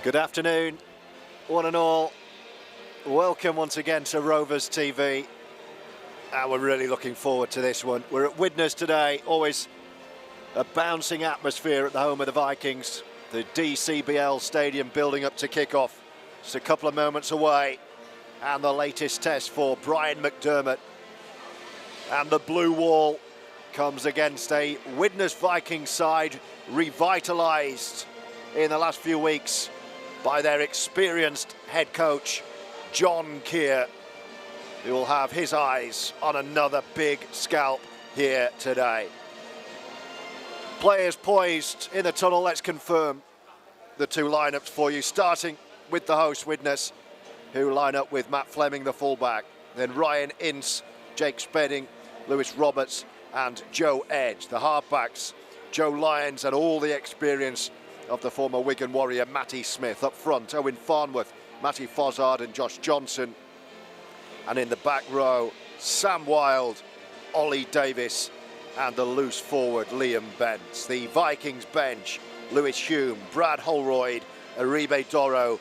Good afternoon, one and all. Welcome once again to Rovers TV. And we're really looking forward to this one. We're at Widnes today, always a bouncing atmosphere at the home of the Vikings. The DCBL stadium building up to kick-off. Just a couple of moments away. And the latest test for Brian McDermott. And the blue wall comes against a Widnes Vikings side revitalised in the last few weeks by their experienced head coach, John Keir, who will have his eyes on another big scalp here today. Players poised in the tunnel. Let's confirm the two lineups for you, starting with the host, Widnes, who line up with Matt Fleming, the fullback, then Ryan Ince, Jake Spedding, Lewis Roberts and Joe Edge. The halfbacks, Joe Lyons and all the experience of the former Wigan Warrior Matty Smith. Up front, Owen Farnworth, Matty Fozzard and Josh Johnson. And in the back row, Sam Wilde, Ollie Davis and the loose forward Liam Bentz. The Vikings bench, Lewis Hume, Brad Holroyd, Aribe Doro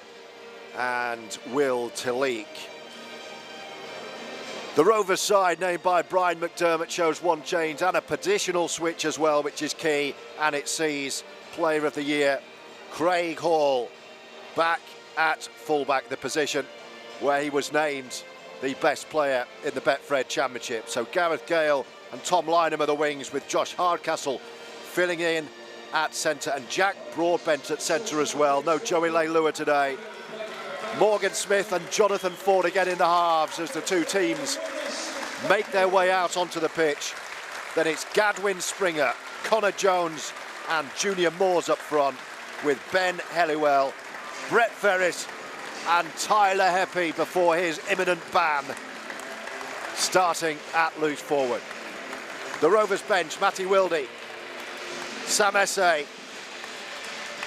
and Will Talik. The Rovers side, named by Brian McDermott, shows one change and a positional switch as well, which is key, and it sees Player of the Year Craig Hall back at fullback, the position where he was named the best player in the Betfred Championship. So Gareth Gale and Tom Lynham are the wings, with Josh Hardcastle filling in at centre and Jack Broadbent at centre as well. No Joey Leilua today. Morgan Smith and Jonathan Ford again in the halves as the two teams make their way out onto the pitch. Then it's Gadwin Springer, Connor Jones and Junior Moores up front, with Ben Helliwell, Brett Ferris and Tyler Heppey before his imminent ban, starting at loose forward. The Rovers bench, Matty Wilde, Sam Essay,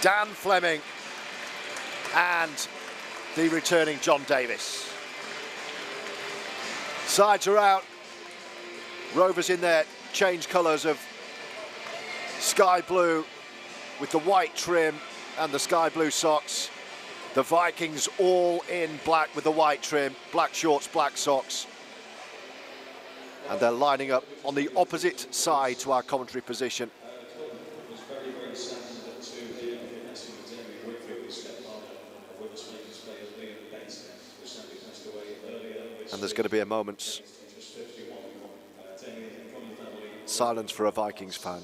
Dan Fleming and the returning John Davis. Sides are out. Rovers in their change colours of sky blue with the white trim and the sky blue socks. The Vikings all in black with the white trim, black shorts, black socks. And they're lining up on the opposite side to our commentary position. And there's going to be a moment's silence for a Vikings fan.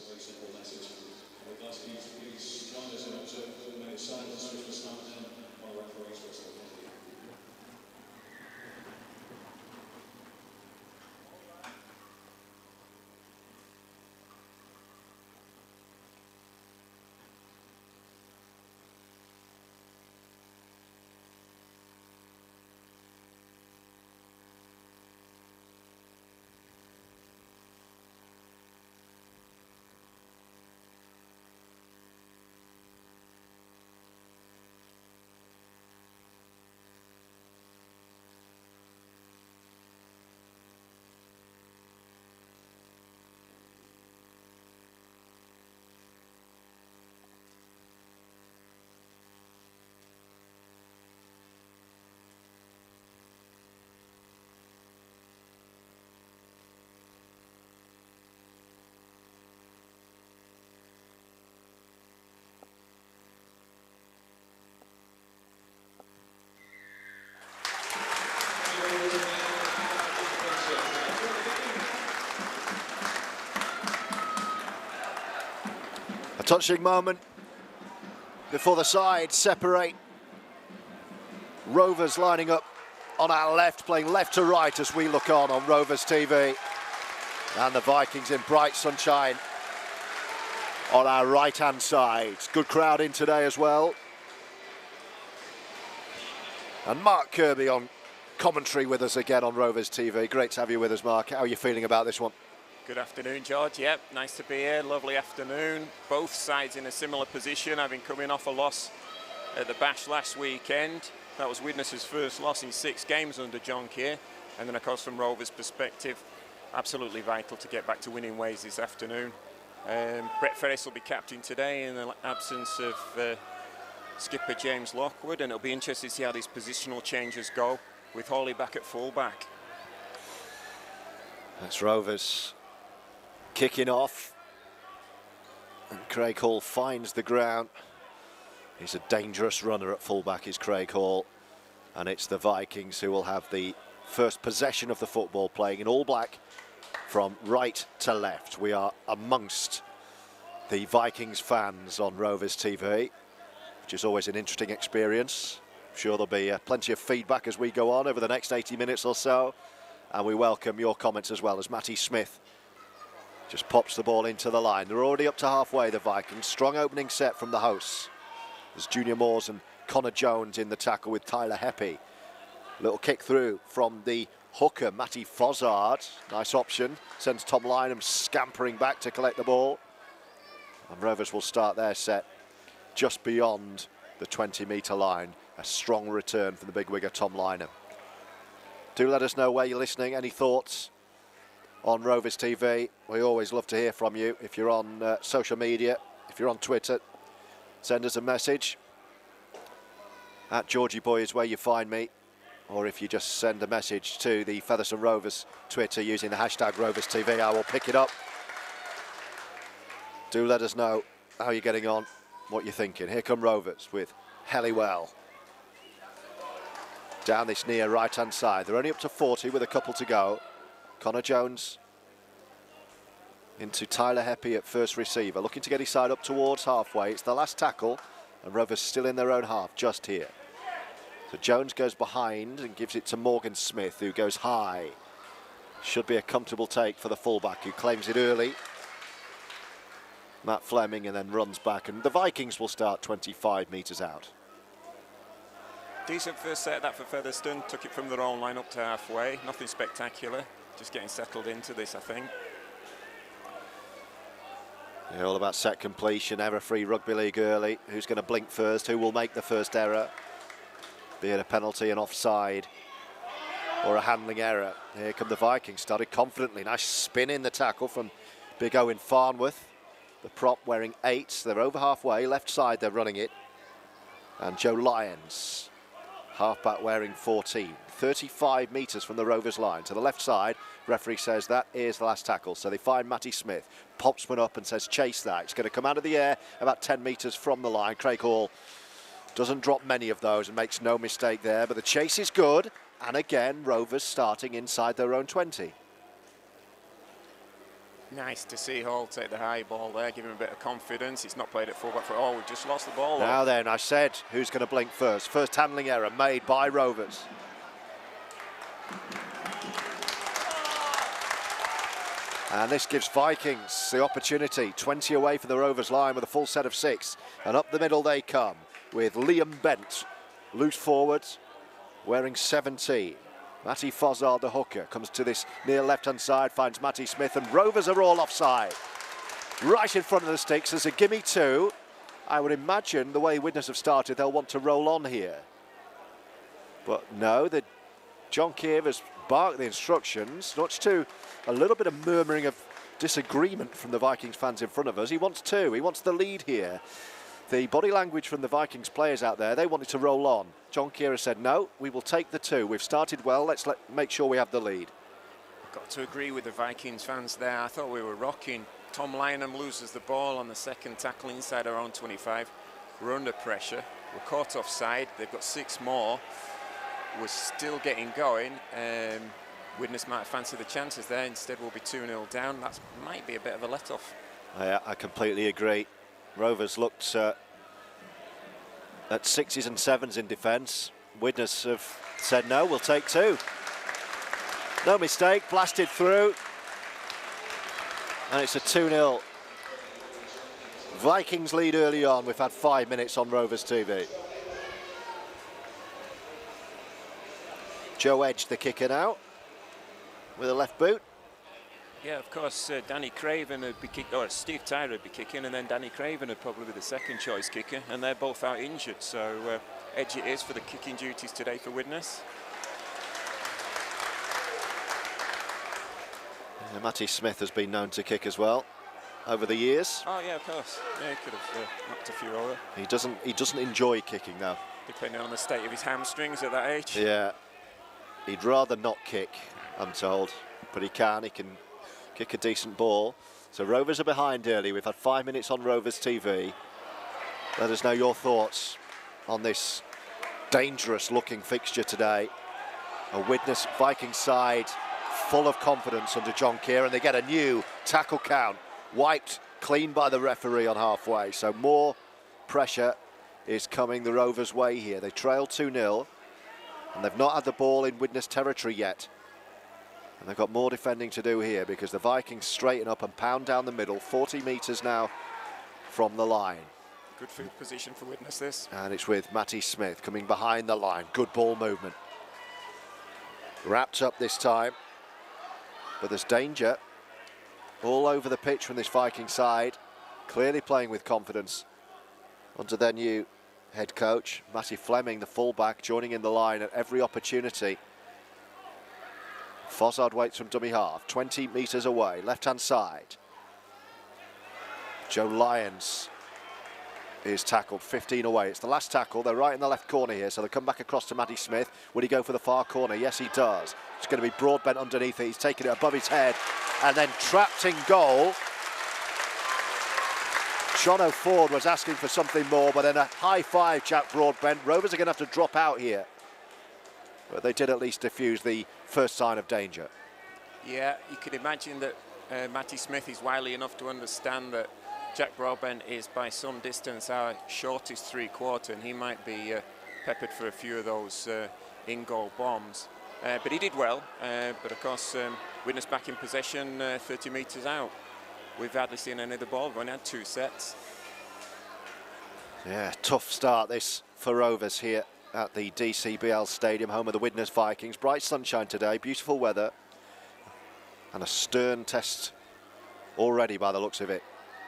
Touching moment before the sides separate. Rovers lining up on our left, playing left to right as we look on Rovers TV. And the Vikings in bright sunshine on our right-hand side. Good crowd in today as well. And Mark Kirby on commentary with us again on Rovers TV. Great to have you with us, Mark. How are you feeling about this one? Good afternoon, George. Yep, nice to be here. Lovely afternoon. Both sides in a similar position, having coming off a loss at the Bash last weekend. That was Widnes' first loss in 6 games under John Keir. And then, of course, from Rovers' perspective, absolutely vital to get back to winning ways this afternoon. Brett Ferris will be captain today in the absence of skipper James Lockwood, and it'll be interesting to see how these positional changes go with Hawley back at full-back. That's Rovers kicking off. And Craig Hall finds the ground. He's a dangerous runner at full-back, is Craig Hall. And it's the Vikings who will have the first possession of the football, playing in all black from right to left. We are amongst the Vikings fans on Rovers TV, which is always an interesting experience. I'm sure there'll be plenty of feedback as we go on over the next 80 minutes or so. And we welcome your comments as well, as Matty Smith just pops the ball into the line. They're already up to halfway, the Vikings. Strong opening set from the hosts. There's Junior Moores and Connor Jones in the tackle with Tyler Heppy. Little kick through from the hooker, Matty Fozzard. Nice option. Sends Tom Lynham scampering back to collect the ball. And Rovers will start their set just beyond the 20-metre line. A strong return from the big wigger, Tom Lynham. Do let us know where you're listening. Any thoughts on Rovers TV? We always love to hear from you. If you're on social media, if you're on Twitter, send us a message. At Georgie Boy is where you find me. Or if you just send a message to the Featherstone Rovers Twitter using the hashtag Rovers TV, I will pick it up. Do let us know how you're getting on, what you're thinking. Here come Rovers with Helliwell. Down this near right-hand side. They're only up to 40 with a couple to go. Connor Jones into Tyler Heppy at first receiver, looking to get his side up towards halfway. It's the last tackle, and Rovers still in their own half, just here. So Jones goes behind and gives it to Morgan Smith, who goes high. Should be a comfortable take for the fullback, who claims it early. Matt Fleming, and then runs back, and the Vikings will start 25 metres out. Decent first set that for Featherstone. Took it from their own line up to halfway. Nothing spectacular. Just getting settled into this, I think. Yeah, all about set completion, error-free rugby league early. Who's going to blink first? Who will make the first error? Be it a penalty, an offside, or a handling error. Here come the Vikings. Started confidently. Nice spin in the tackle from Big Owen Farnworth. The prop wearing 8. They're over halfway. Left side, they're running it. And Joe Lyons, halfback, wearing 14. 35 metres from the Rovers line to the left side. Referee says that is the last tackle. So they find Matty Smith, pops one up and says chase that. It's going to come out of the air about 10 metres from the line. Craig Hall doesn't drop many of those and makes no mistake there, but the chase is good. And again, Rovers starting inside their own 20. Nice to see Hall take the high ball there, give him a bit of confidence. He's not played at fullback for, oh, we've just lost the ball. Now then, I said, who's going to blink first? First handling error made by Rovers. And this gives Vikings the opportunity. 20 away from the Rovers line with a full set of 6. And up the middle they come with Liam Bent, loose forwards, wearing 17. Matty Fozzard, the hooker, comes to this near left-hand side, finds Matty Smith, and Rovers are all offside. Right in front of the sticks, there's a gimme 2. I would imagine the way Widnes have started, they'll want to roll on here. But no, John Keir has barked the instructions, much to a little bit of murmuring of disagreement from the Vikings fans in front of us. He wants 2, he wants the lead here. The body language from the Vikings players out there, they wanted to roll on. John Keir said, no, we will take the 2. We've started well, let's make sure we have the lead. Got to agree with the Vikings fans there. I thought we were rocking. Tom Lynham loses the ball on the second tackle inside our own 25. We're under pressure. We're caught offside. They've got 6 more. We're still getting going. Widnes might fancy the chances there. Instead, we'll be 2-0 down. That might be a bit of a let-off. I completely agree. Rovers looked at 6s and 7s in defence. Widnes have said, no, we'll take 2. No mistake, blasted through. And it's a 2-0. Vikings lead early on. We've had 5 minutes on Rovers TV. Joe Edge, the kicker now, with a left boot. Yeah, of course, Danny Craven would be kicking, or Steve Tyler would be kicking, and then Danny Craven would probably be the second choice kicker, and they're both out injured, so Edge it is for the kicking duties today for Widnes. Matty Smith has been known to kick as well. over the years. Oh yeah, of course. Yeah, he could have knocked a few over. He doesn't enjoy kicking though. Depending on the state of his hamstrings at that age. Yeah, he'd rather not kick, I'm told, but he can kick a decent ball. So Rovers are behind early. We've had 5 minutes on Rovers TV. Let us know your thoughts on this dangerous looking fixture today. A Widnes Vikings side full of confidence under John Kieran. They get a new tackle count wiped clean by the referee on halfway. So more pressure is coming the Rovers' way here. They trail 2-0 and they've not had the ball in Widnes territory yet. And they've got more defending to do here because the Vikings straighten up and pound down the middle, 40 metres now from the line. Good field position for Widnes this. And it's with Matty Smith coming behind the line. Good ball movement. Wrapped up this time. But there's danger all over the pitch from this Viking side. Clearly playing with confidence under their new head coach. Matty Fleming, the fullback, joining in the line at every opportunity. Fozzard waits from dummy half, 20 metres away, left-hand side. Joe Lyons is tackled 15 away. It's the last tackle. They're right in the left corner here, so they come back across to Matty Smith. Would he go for the far corner? Yes, he does. It's going to be Broadbent underneath it. He's taken it above his head and then trapped in goal. Jono Ford was asking for something more, but then a high five, Jack Broadbent. Rovers are going to have to drop out here. But they did at least diffuse the first sign of danger. Yeah, you can imagine that Matty Smith is wily enough to understand that Jack Broadbent is by some distance our shortest three-quarter, and he might be peppered for a few of those in-goal bombs. But he did well, but of course Widnes back in possession 30 metres out. We've hardly seen any of the ball. We've only had 2 sets. Yeah, tough start this for Rovers here at the DCBL Stadium, home of the Widnes Vikings. Bright sunshine today, beautiful weather, and a stern test already by the looks of it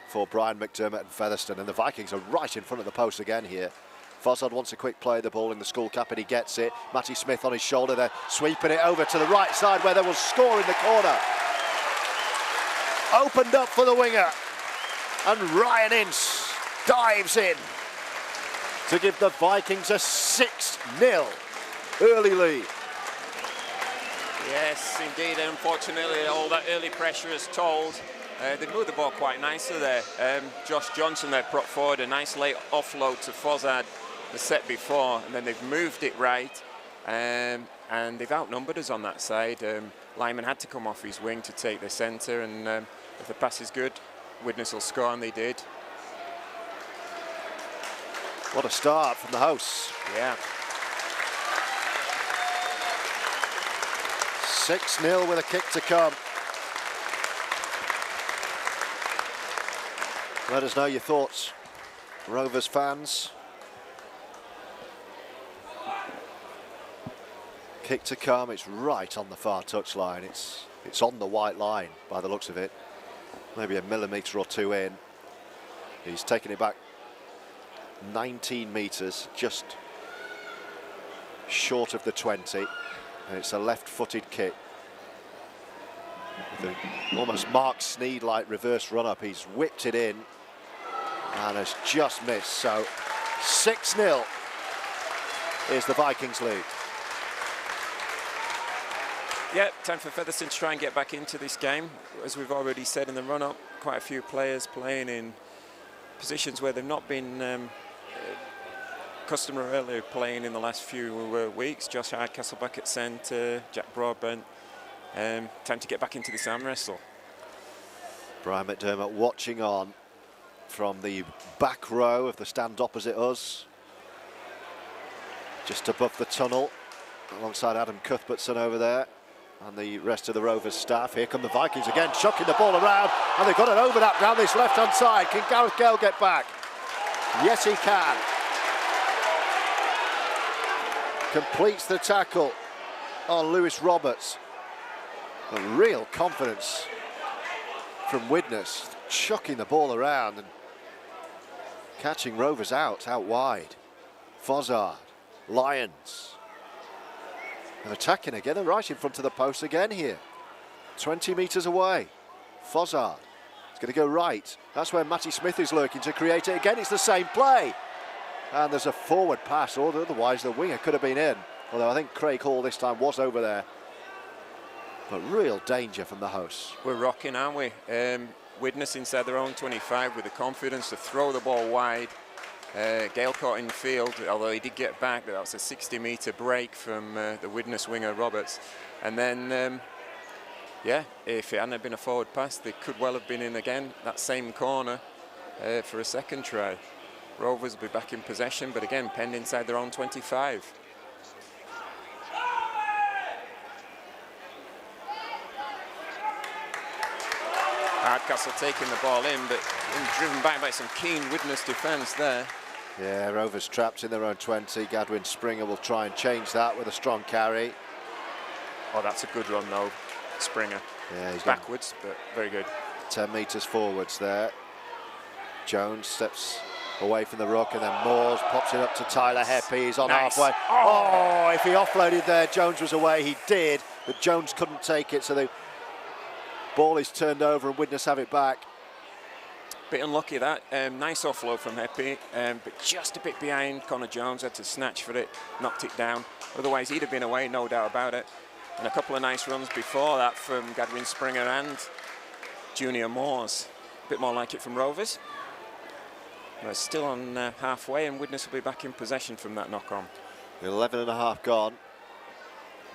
for Brian McDermott and Featherstone. And the Vikings are right in front of the post again here. Fozzard wants a quick play of the ball in the school cap and he gets it. Matty Smith on his shoulder, they're sweeping it over to the right side where they will score in the corner. Opened up for the winger, and Ryan Ince dives in to give the Vikings a 6-0 early lead. Yes, indeed. Unfortunately, all that early pressure has told. They moved the ball quite nicely there. Josh Johnson there brought forward a nice late offload to Fozzard the set before, and then they've moved it right, and they've outnumbered us on that side. Lyman had to come off his wing to take the centre, and if the pass is good, Widnes will score, and they did. What a start from the hosts. Yeah. 6-0 with a kick to come. Let us know your thoughts, Rovers fans. Kick to come, it's right on the far touchline. It's on the white line by the looks of it. Maybe a millimetre or two in. He's taken it back 19 metres, just short of the 20. And it's a left-footed kick. With the almost Mark Sneed-like reverse run-up, he's whipped it in and has just missed. So 6-0 is the Vikings lead. Yeah, time for Featherstone to try and get back into this game. As we've already said in the run-up, quite a few players playing in positions where they've not been customarily playing in the last few weeks. Josh Hardcastle back at centre, Jack Broadbent. Time to get back into this arm wrestle. Brian McDermott watching on from the back row of the stand opposite us, just above the tunnel, alongside Adam Cuthbertson over there and the rest of the Rovers staff. Here come the Vikings again, chucking the ball around, and they've got an overlap down this left-hand side. Can Gareth Gale get back? Yes, he can. Completes the tackle on Lewis Roberts. A real confidence from Widnes, chucking the ball around and catching Rovers out wide. Fozzard, Lyons, and attacking again, and right in front of the post again here. 20 metres away. Fozzard going to go right. That's where Matty Smith is lurking to create it again. It's the same play. And there's a forward pass, or otherwise the winger could have been in. Although I think Craig Hall this time was over there. But real danger from the hosts. We're rocking, aren't we? Widnes inside their own 25 with the confidence to throw the ball wide. Gale caught in field, although he did get back. That was a 60-metre break from the Widnes winger Roberts. And then, yeah, if it hadn't been a forward pass, they could well have been in again, that same corner for a second try. Rovers will be back in possession, but again, penned inside their own 25. Hardcastle taking the ball in, but driven back by some keen Widnes defence there. Yeah, Rovers trapped in their own 20. Gadwin Springer will try and change that with a strong carry. Oh, that's a good run though, Springer. Yeah, he's backwards, but very good. 10 metres forwards there. Jones steps away from the ruck, and then Moores pops it up to Tyler Heppy. He's on halfway. Oh, if he offloaded there, Jones was away. He did, but Jones couldn't take it, so the ball is turned over and Widnes have it back. Bit unlucky that. Nice offload from Heppy, but just a bit behind. Connor Jones had to snatch for it, knocked it down. Otherwise, he'd have been away, no doubt about it. And a couple of nice runs before that from Gadwin Springer and Junior Moores. A bit more like it from Rovers. But still on halfway, and Widnes will be back in possession from that knock-on. 11.5 gone.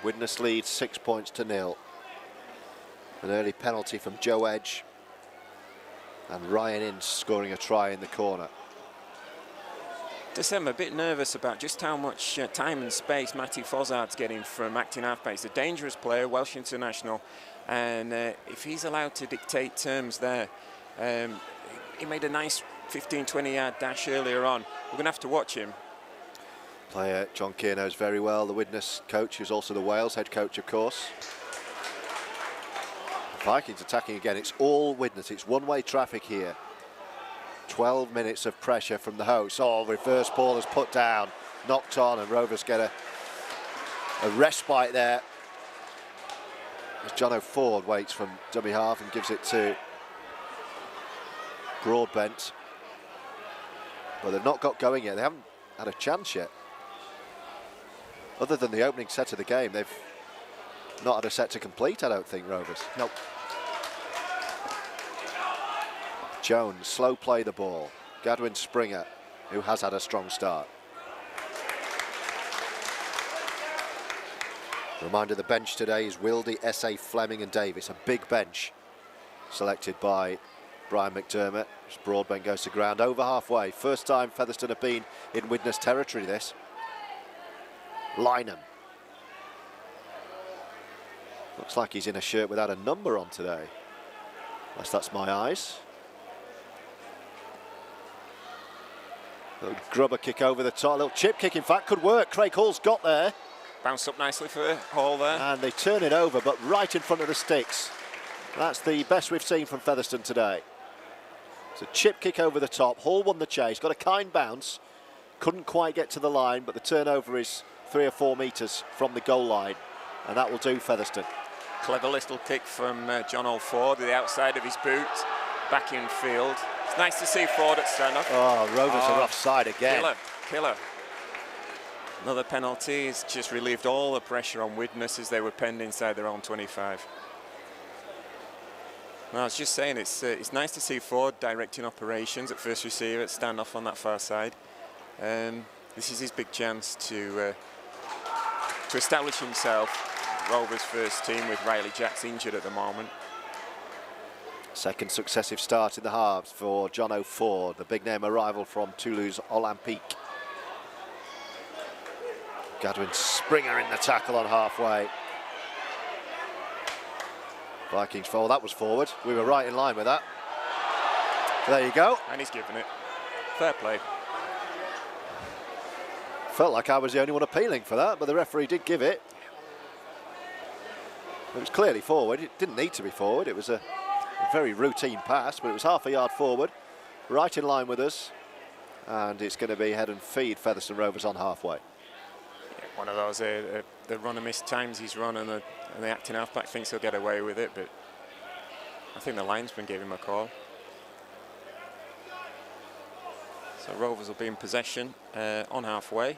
Widnes leads 6 points to 0. An early penalty from Joe Edge. And Ryan Ince scoring a try in the corner. I'm a bit nervous about just how much time and space Matty Fozzard's getting from acting halfback. He's a dangerous player, Welsh international, and if he's allowed to dictate terms there, he made a nice 15-20 yard dash earlier on. We're going to have to watch him. Player John Keir knows very well, the Widnes coach, who's also the Wales head coach, of course. The Vikings attacking again. It's all Widnes. It's one-way traffic here. 12 minutes of pressure from the hosts. Oh, reverse ball is put down, knocked on, and Rovers get a respite there. As Jono Ford waits from dummy half and gives it to Broadbent. But they've not got going yet. They haven't had a chance yet. Other than the opening set of the game, they've not had a set to complete, I don't think, Rovers. Nope. Jones, slow play the ball. Gadwin Springer, who has had a strong start. Reminder, the bench today is Wildy, S.A., Fleming and Davis. A big bench selected by Brian McDermott. As Broadbent goes to ground over halfway. First time Featherstone have been in Widnes territory this. Lynham. Looks like he's in a shirt without a number on today. Unless that's my eyes. Little grubber kick over the top, little chip kick in fact, could work. Craig Hall's got there. Bounced up nicely for Hall there. And they turn it over, but right in front of the sticks. That's the best we've seen from Featherstone today. It's a chip kick over the top. Hall won the chase, got a kind bounce. Couldn't quite get to the line, but the turnover is 3 or 4 metres from the goal line. And that will do Featherstone. Clever little kick from John O'Ford, the outside of his boot, back in field. It's nice to see Ford at standoff. Oh, Rovers are offside again. Killer. Another penalty has just relieved all the pressure on Widnes as they were penned inside their own 25. Well, I was just saying, it's nice to see Ford directing operations at first receiver at standoff on that far side. This is his big chance to establish himself. Rovers' first team with Riley Jacks injured at the moment. Second successive start in the halves for John O'Ford, the big name arrival from Toulouse Olympique. Gadwin Springer in the tackle on halfway. Vikings forward, that was forward. We were right in line with that. There you go. And he's given it. Fair play. Felt like I was the only one appealing for that, but the referee did give it. It was clearly forward. It didn't need to be forward. It was a very routine pass, but it was half a yard forward, right in line with us. And it's going to be head and feed Featherstone Rovers on halfway. Yeah, one of those, the run and miss times he's run, and the acting halfback thinks he'll get away with it, but I think the linesman gave him a call. So Rovers will be in possession on halfway.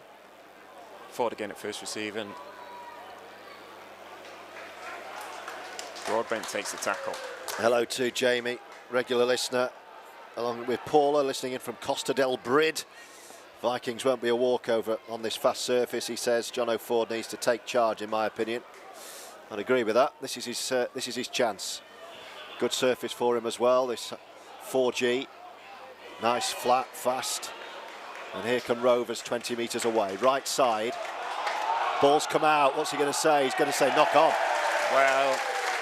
Ford again at first receive, and Broadbent takes the tackle. Hello to Jamie, regular listener, along with Paula, listening in from Costa del Brid. Vikings won't be a walkover on this fast surface, he says. John O'Ford needs to take charge, in my opinion. I'd agree with that. This is his chance. Good surface for him as well, this 4G. Nice, flat, fast. And here come Rovers 20 metres away. Right side. Ball's come out. What's he going to say? He's going to say knock on. Well,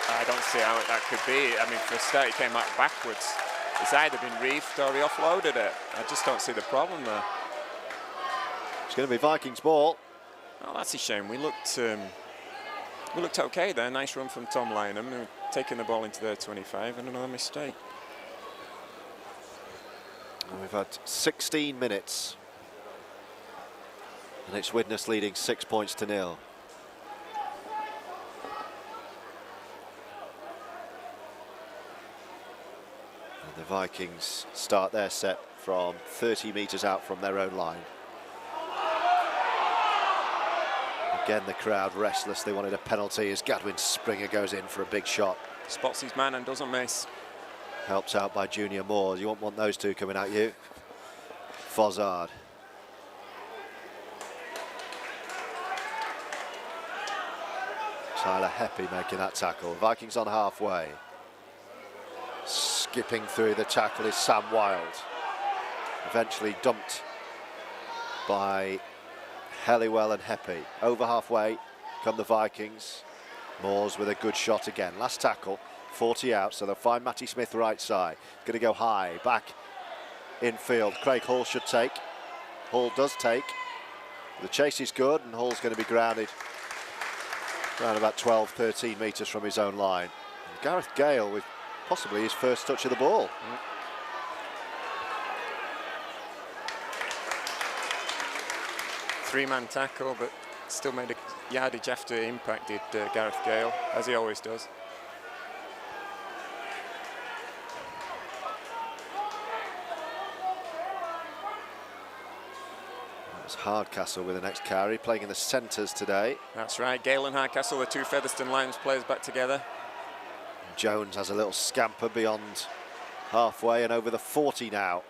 I don't see how that could be. I mean, for a start, he came out backwards. It's either been reefed or he offloaded it. I just don't see the problem there. It's going to be Vikings ball. Oh, that's a shame. We looked okay there. Nice run from Tom Lynham, taking the ball into their 25, and another mistake. And we've had 16 minutes. And it's Widnes leading 6-0. And the Vikings start their set from 30 metres out from their own line. Again, the crowd restless. They wanted a penalty as Gadwin Springer goes in for a big shot. Spots his man and doesn't miss. Helps out by Junior Moore. You won't want those two coming at you. Fozzard. Tyler Heppy making that tackle. Vikings on halfway. Skipping through the tackle is Sam Wild. Eventually dumped by Helliwell and Heppy. Over halfway come the Vikings. Moores with a good shot again. Last tackle, 40 out, so they'll find Matty Smith right side. Going to go high, back infield. Craig Hall should take. Hall does take. The chase is good, and Hall's going to be grounded around about 12, 13 metres from his own line. And Gareth Gale with possibly his first touch of the ball. Three-man tackle, but still made a yardage after it impacted Gareth Gale, as he always does. That's Hardcastle with the next carry, playing in the centres today. That's right, Gale and Hardcastle, the two Featherstone Lions players back together. Jones has a little scamper beyond halfway and over the 40 now.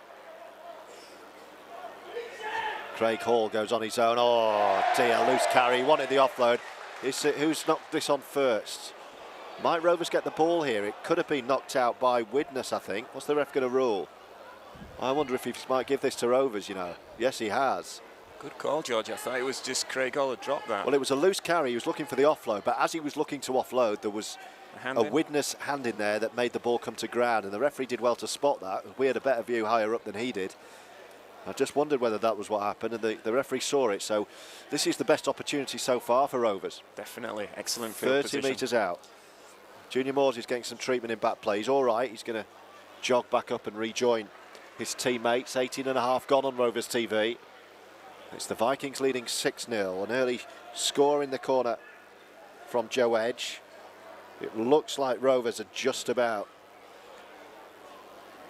Craig Hall goes on his own. Oh dear, loose carry, wanted the offload. Who's knocked this on first? Might Rovers get the ball here? It could have been knocked out by Widnes, I think. What's the ref going to rule? I wonder if he might give this to Rovers, you know. Yes, he has. Good call, George. I thought it was just Craig Hall had dropped that. Well, it was a loose carry. He was looking for the offload, but as he was looking to offload, there was a Widnes hand in there that made the ball come to ground, and the referee did well to spot that. We had a better view higher up than he did. I just wondered whether that was what happened, and the referee saw it. So this is the best opportunity so far for Rovers. Definitely, excellent field 30 metres out. Junior Moores is getting some treatment in back play. He's all right. He's going to jog back up and rejoin his teammates. 18.5 gone on Rovers TV. It's the Vikings leading 6-0. An early score in the corner from Joe Edge. It looks like Rovers are just about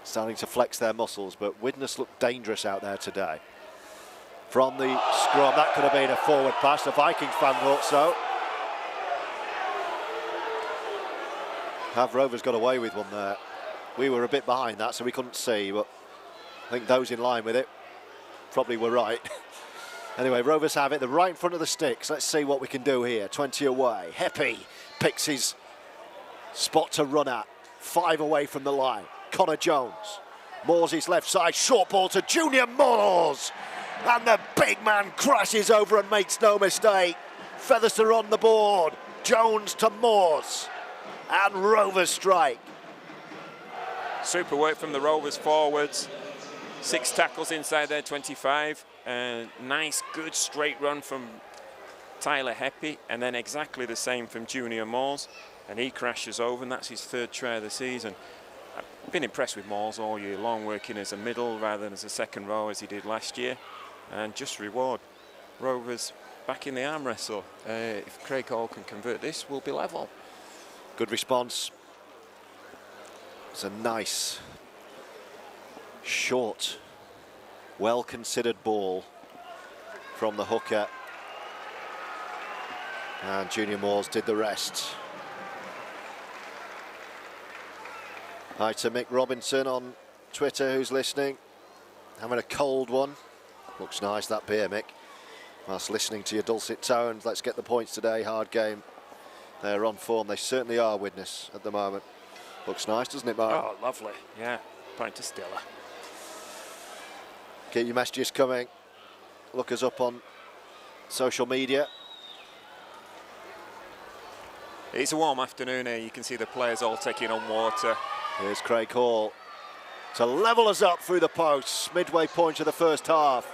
starting to flex their muscles, but Widnes looked dangerous out there today. From the scrum, that could have been a forward pass. The Vikings fan thought so. Have Rovers got away with one there? We were a bit behind that, so we couldn't see, but I think those in line with it probably were right. Anyway, Rovers have it. They're right in front of the sticks. Let's see what we can do here. 20 away. Heppy picks his spot to run at. 5 away from the line. Connor Jones. Moores his left side. Short ball to Junior Moores. And the big man crashes over and makes no mistake. Featherstone on the board. Jones to Moores. And Rovers strike. Super work from the Rovers forwards. 6 tackles inside their 25. Nice, good straight run from Tyler Heppy. And then exactly the same from Junior Moores. And he crashes over, and that's his 3rd try of the season. I've been impressed with Moores all year long, working as a middle rather than as a second row as he did last year. And just reward Rovers back in the arm wrestle. If Craig Hall can convert this, we'll be level. Good response. It's a nice, short Well-considered ball from the hooker. And Junior Moores did the rest. Hi to Mick Robinson on Twitter, who's listening. Having a cold one. Looks nice, that beer, Mick. Whilst listening to your dulcet tones, let's get the points today. Hard game. They're on form. They certainly are, Widnes, at the moment. Looks nice, doesn't it, Mark? Oh, lovely. Yeah, pint of Stella. Keep your messages coming. Look us up on social media. It's a warm afternoon here. You can see the players all taking on water. Here's Craig Hall to level us up through the posts. Midway point of the first half.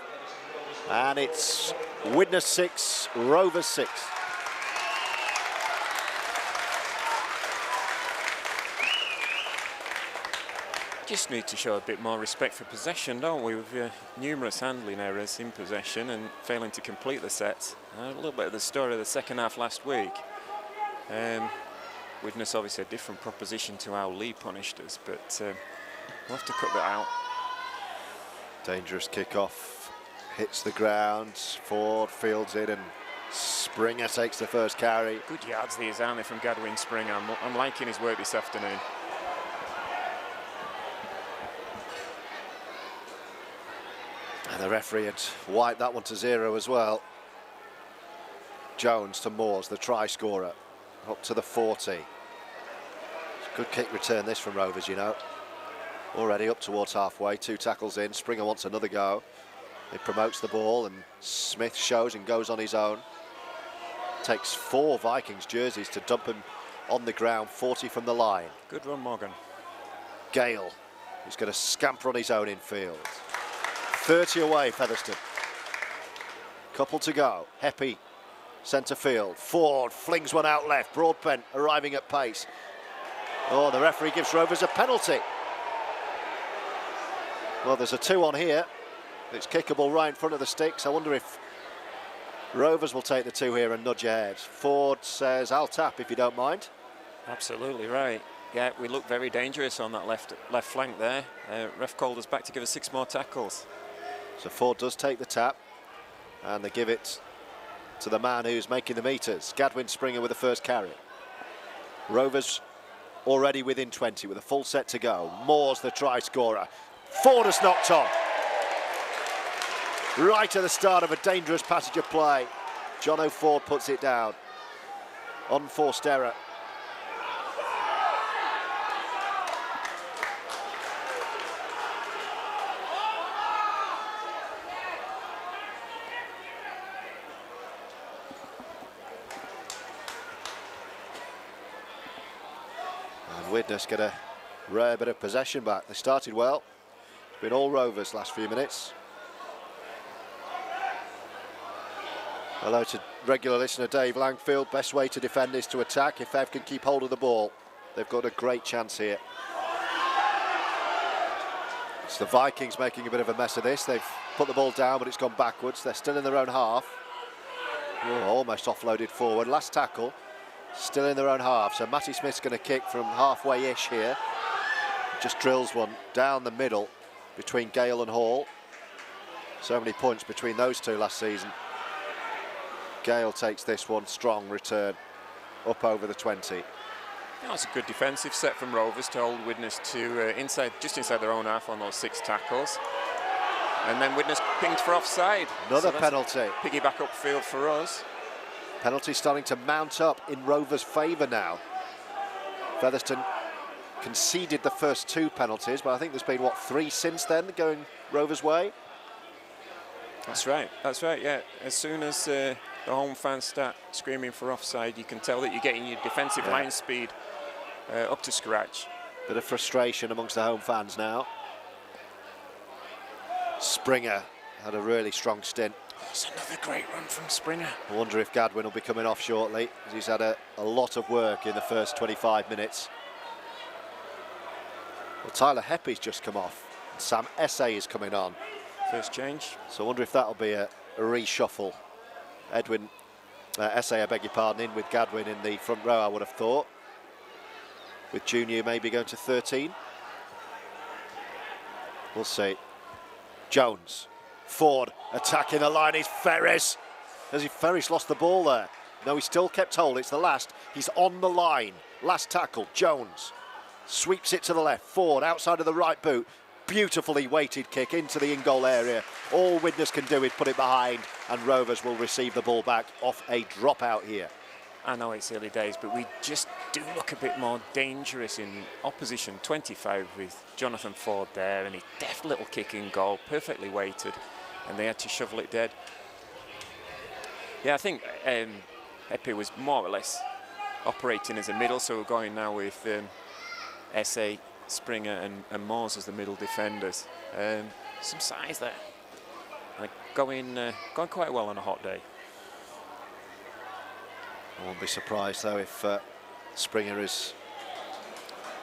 And it's Widnes 6, Rovers 6. Just need to show a bit more respect for possession, don't we? With numerous handling errors in possession and failing to complete the sets. A little bit of the story of the second half last week. Widnes obviously a different proposition to how Lee punished us, but we'll have to cut that out. Dangerous kick-off, hits the ground, Ford fields it, and Springer takes the first carry. Good yards these, aren't they, from Gadwin Springer? I'm liking his work this afternoon. And the referee had wiped that one to 0 as well. Jones to Moores, the try scorer, up to the 40. It's a good kick return this from Rovers, you know. Already up towards halfway, 2 tackles in. Springer wants another go. He promotes the ball and Smith shows and goes on his own. Takes 4 Vikings jerseys to dump him on the ground, 40 from the line. Good run, Morgan. Gale, who's going to scamper on his own infield. 30 away, Featherstone. Couple to go. Heppy, centre field. Ford flings one out left. Broadbent arriving at pace. Oh, the referee gives Rovers a penalty. Well, there's a 2 on here. It's kickable right in front of the sticks. I wonder if Rovers will take the 2 here and nudge ahead. Ford says, I'll tap if you don't mind. Absolutely right. Yeah, we look very dangerous on that left flank there. Ref called us back to give us 6 more tackles. So Ford does take the tap, and they give it to the man who's making the meters. Gadwin Springer with the first carry. Rovers already within 20 with a full set to go. Moore's the try scorer. Ford has knocked on. Right at the start of a dangerous passage of play. John O'Ford puts it down. Unforced error. Widnes get a rare bit of possession back. They started well. It's been all Rovers last few minutes. Hello to regular listener Dave Langfield. Best way to defend is to attack. If Ev can keep hold of the ball, they've got a great chance here. It's the Vikings making a bit of a mess of this. They've put the ball down, but it's gone backwards. They're still in their own half. Oh, almost offloaded forward. Last tackle. Still in their own half, so Matty Smith's going to kick from halfway-ish here. Just drills one down the middle between Gale and Hall. So many points between those two last season. Gale takes this one, strong return, up over the 20. That was a good defensive set from Rovers to hold Widnes to just inside their own half on those 6 tackles. And then Widnes pinged for offside. Another penalty. Piggyback upfield for us. Penalty starting to mount up in Rovers' favour now. Featherstone conceded the first 2 penalties, but I think there's been, what, 3 since then going Rovers' way? That's right, yeah. As soon as the home fans start screaming for offside, you can tell that you're getting your defensive line speed up to scratch. Bit of frustration amongst the home fans now. Springer had a really strong stint. That's another great run from Springer. I wonder if Gadwin will be coming off shortly, as he's had a lot of work in the first 25 minutes. Well, Tyler Heppy's just come off. Sam Essay is coming on. First change. So I wonder if that'll be a reshuffle. Essay, I beg your pardon, in with Gadwin in the front row, I would have thought. With Junior maybe going to 13. We'll see. Jones Ford attacking the line is Ferris. Ferris lost the ball there? No, he still kept hold. It's the last. He's on the line. Last tackle. Jones sweeps it to the left. Ford outside of the right boot. Beautifully weighted kick into the in-goal area. All Widnes can do is put it behind, and Rovers will receive the ball back off a dropout here. I know it's early days, but we just do look a bit more dangerous in opposition 25 with Jonathan Ford there, and he deft little kick in goal, perfectly weighted, and they had to shovel it dead. Yeah, I think Epi was more or less operating as a middle, so we're going now with SA, Springer and Moores as the middle defenders. Some size there. Going quite well on a hot day. I won't be surprised though if Springer is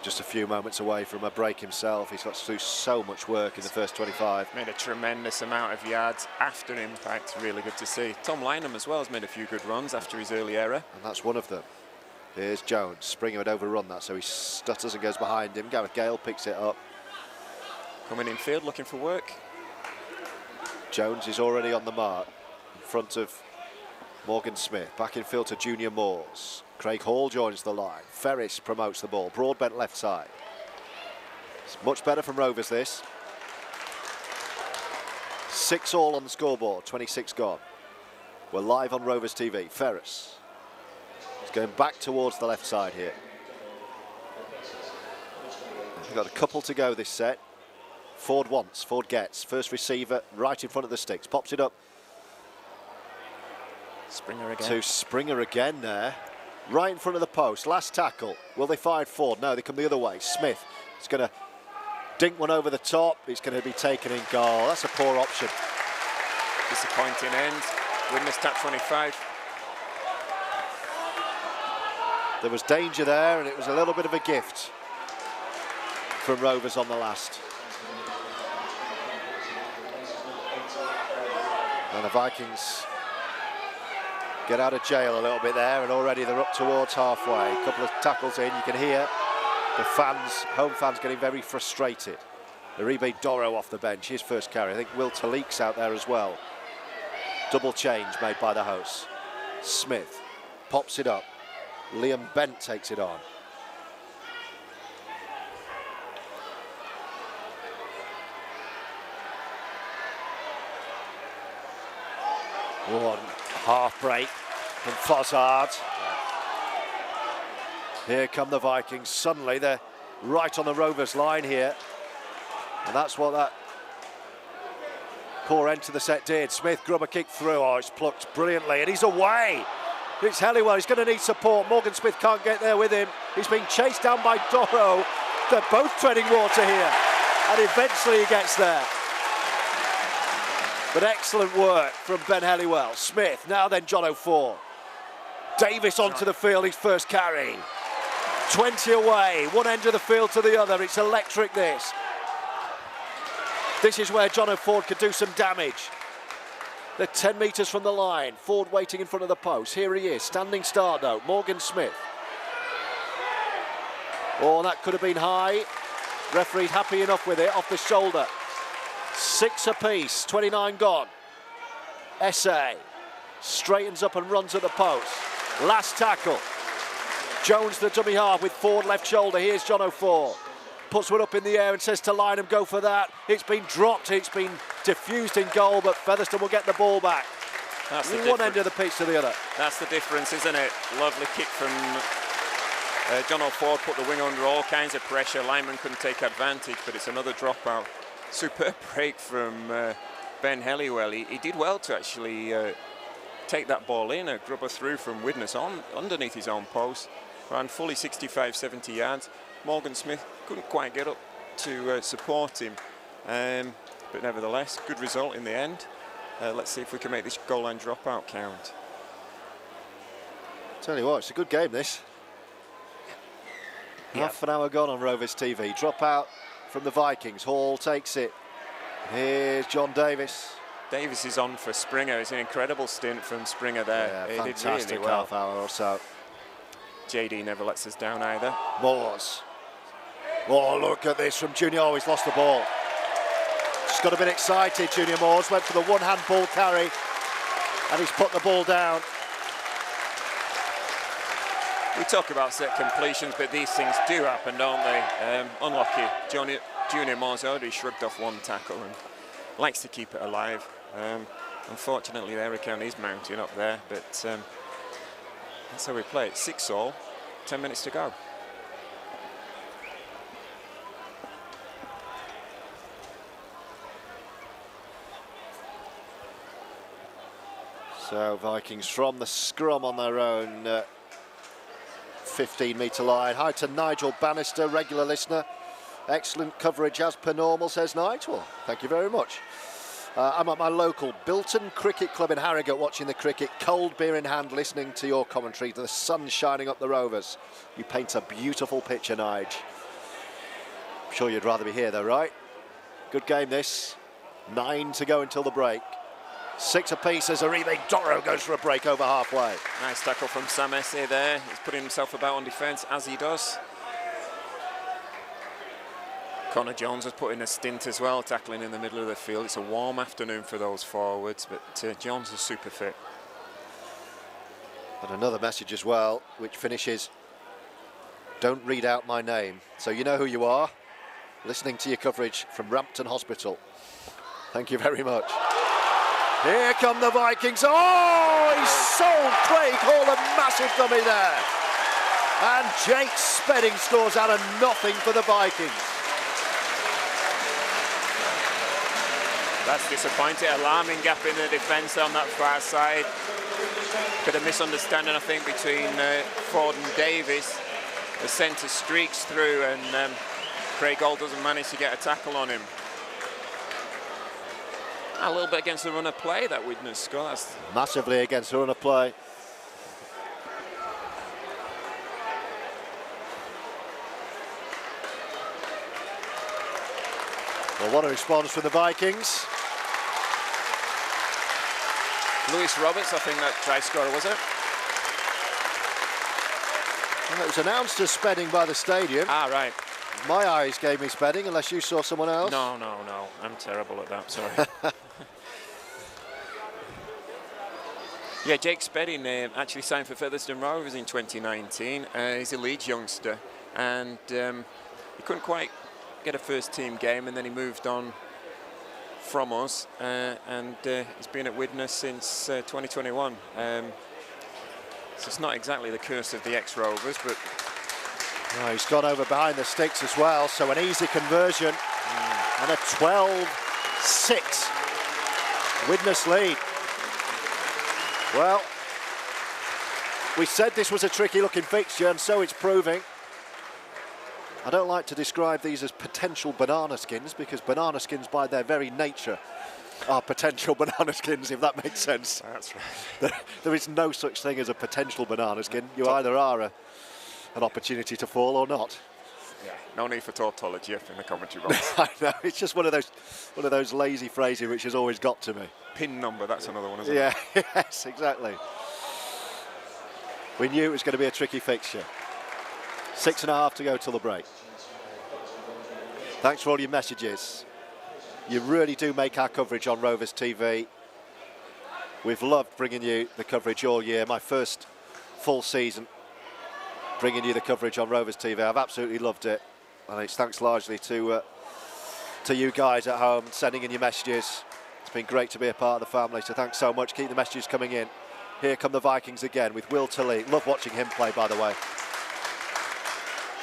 just a few moments away from a break himself. He's got to do so much work in the first 25. Made a tremendous amount of yards after impact. Really good to see. Tom Lynham as well has made a few good runs after his early error. And that's one of them. Here's Jones. Springer had overrun that, so he stutters and goes behind him. Gareth Gale picks it up. Coming in field, looking for work. Jones is already on the mark in front of Morgan Smith. Back in field to Junior Moores. Craig Hall joins the line. Ferris promotes the ball. Broadbent left side. It's much better from Rovers this. 6-all on the scoreboard, 26 gone. We're live on Rovers TV. Ferris. He's going back towards the left side here. We've got a couple to go this set. Ford wants, Ford gets. First receiver right in front of the sticks. Pops it up. Springer again. To Springer again there. Right in front of the post. Last tackle. Will they find Ford? No, they come the other way. Smith is going to dink one over the top. It's going to be taken in goal. That's a poor option. Disappointing end. Widnes tap 25. There was danger there, and it was a little bit of a gift from Rovers on the last. And the Vikings get out of jail a little bit there, and already they're up towards halfway. A couple of tackles in, you can hear the fans, home fans, getting very frustrated. Uribe Doro off the bench, his first carry. I think Will Talik's out there as well. Double change made by the hosts. Smith pops it up. Liam Bent takes it on. One half break from Fossard. Here come the Vikings. Suddenly they're right on the Rovers line here. And that's what that poor end to the set did. Smith, grubber kick through. Oh, it's plucked brilliantly, and he's away. It's Helliwell. He's going to need support. Morgan Smith can't get there with him. He's being chased down by Doro. They're both treading water here, and eventually he gets there. But excellent work from Ben Helliwell. Smith, now then John O'Ford. Davis onto the field, his first carry. 20 away, one end of the field to the other. It's electric, this. This is where John O'Ford could do some damage. They're 10 metres from the line. Ford waiting in front of the post. Here he is, standing start though, Morgan Smith. Oh, that could have been high. Referee happy enough with it, off the shoulder. 6 apiece, 29 gone. SA straightens up and runs at the post. Last tackle. Jones the dummy half with Ford left shoulder. Here's John O'Ford. Puts one up in the air and says to Lynham, go for that. It's been dropped, it's been diffused in goal, but Featherstone will get the ball back. That's the one end of the pitch to the other. That's the difference, isn't it? Lovely kick from John O'Ford, put the wing under all kinds of pressure. Lyman couldn't take advantage, but it's another dropout. Superb break from Ben Helliwell. He did well to actually take that ball in, a grubber through from Widnes on underneath his own post. Ran fully 65, 70 yards. Morgan Smith couldn't quite get up to support him, but nevertheless, good result in the end. Let's see if we can make this goal line dropout count. Tell you what, it's a good game, this. Yep. Half an hour gone on Rovers TV. Dropout from the Vikings. Hall takes it. Here's John Davis. Davis is on for Springer. It's an incredible stint from Springer there. Yeah, he fantastic did really well. half hour or so. JD never lets us down either. Moores. Oh, look at this from Junior. Oh, he's lost the ball. Just got a bit excited, Junior Moores, went for the one-hand ball carry, and he's put the ball down. We talk about set completions, but these things do happen, don't they? Unlucky. Junior Moores already shrugged off one tackle and likes to keep it alive. Unfortunately, their account is mounting up there, but that's how we play it. 6-all, 10 minutes to go. So Vikings from the scrum on their own 15-metre line. Hi to Nigel Bannister, regular listener. Excellent coverage as per normal, says Nigel. Thank you very much. I'm at my local Bilton Cricket Club in Harrogate watching the cricket, cold beer in hand, listening to your commentary. The sun shining up the Rovers. You paint a beautiful picture, Nige. I'm sure you'd rather be here though, right? Good game this. 9 to go until the break. 6 apiece as Aribe Doro goes for a break over halfway. Nice tackle from Sam Esse there. He's putting himself about on defence, as he does. Connor Jones has put in a stint as well, tackling in the middle of the field. It's a warm afternoon for those forwards, but Jones is super fit. And another message as well, which finishes, don't read out my name. So you know who you are, listening to your coverage from Rampton Hospital. Thank you very much. Here come the Vikings. Oh, he sold Craig Hall a massive dummy there. And Jake Spedding scores out of nothing for the Vikings. That's disappointing. Alarming gap in the defence on that far side. Bit of misunderstanding, I think, between Ford and Davis. The centre streaks through and Craig Hall doesn't manage to get a tackle on him. A little bit against the run of play, that Widnes score. That's massively against the run of play. Well, what a response from the Vikings. Lewis Roberts, I think that try scorer, was it? Well, it was announced as Spedding by the stadium. Ah, right. My eyes gave me Spedding, unless you saw someone else. No. I'm terrible at that, sorry. Yeah, Jake Spedding actually signed for Featherstone Rovers in 2019. He's a Leeds youngster, and he couldn't quite get a first team game, and then he moved on from us, and he's been at Widnes since 2021. So it's not exactly the curse of the ex-Rovers, but... Oh, he's gone over behind the sticks as well, so an easy conversion and a 12-6 Widnes lead. Well, we said this was a tricky looking fixture, and so it's proving. I don't like to describe these as potential banana skins, because banana skins by their very nature are potential banana skins, if that makes sense. That's right. There is no such thing as a potential banana skin. You either are an opportunity to fall or not. Yeah, no need for tautology in the commentary box. I know, it's just one of those lazy phrases which has always got to me. Pin number, that's another one, isn't it? Yeah, yes, exactly. We knew it was going to be a tricky fixture. 6.5 to go till the break. Thanks for all your messages. You really do make our coverage on Rovers TV. We've loved bringing you the coverage all year. My first full season bringing you the coverage on Rovers TV. I've absolutely loved it. And it's thanks largely to you guys at home sending in your messages. It's been great to be a part of the family, so thanks so much. Keep the messages coming in. Here come the Vikings again with Will Tilley. Love watching him play, by the way.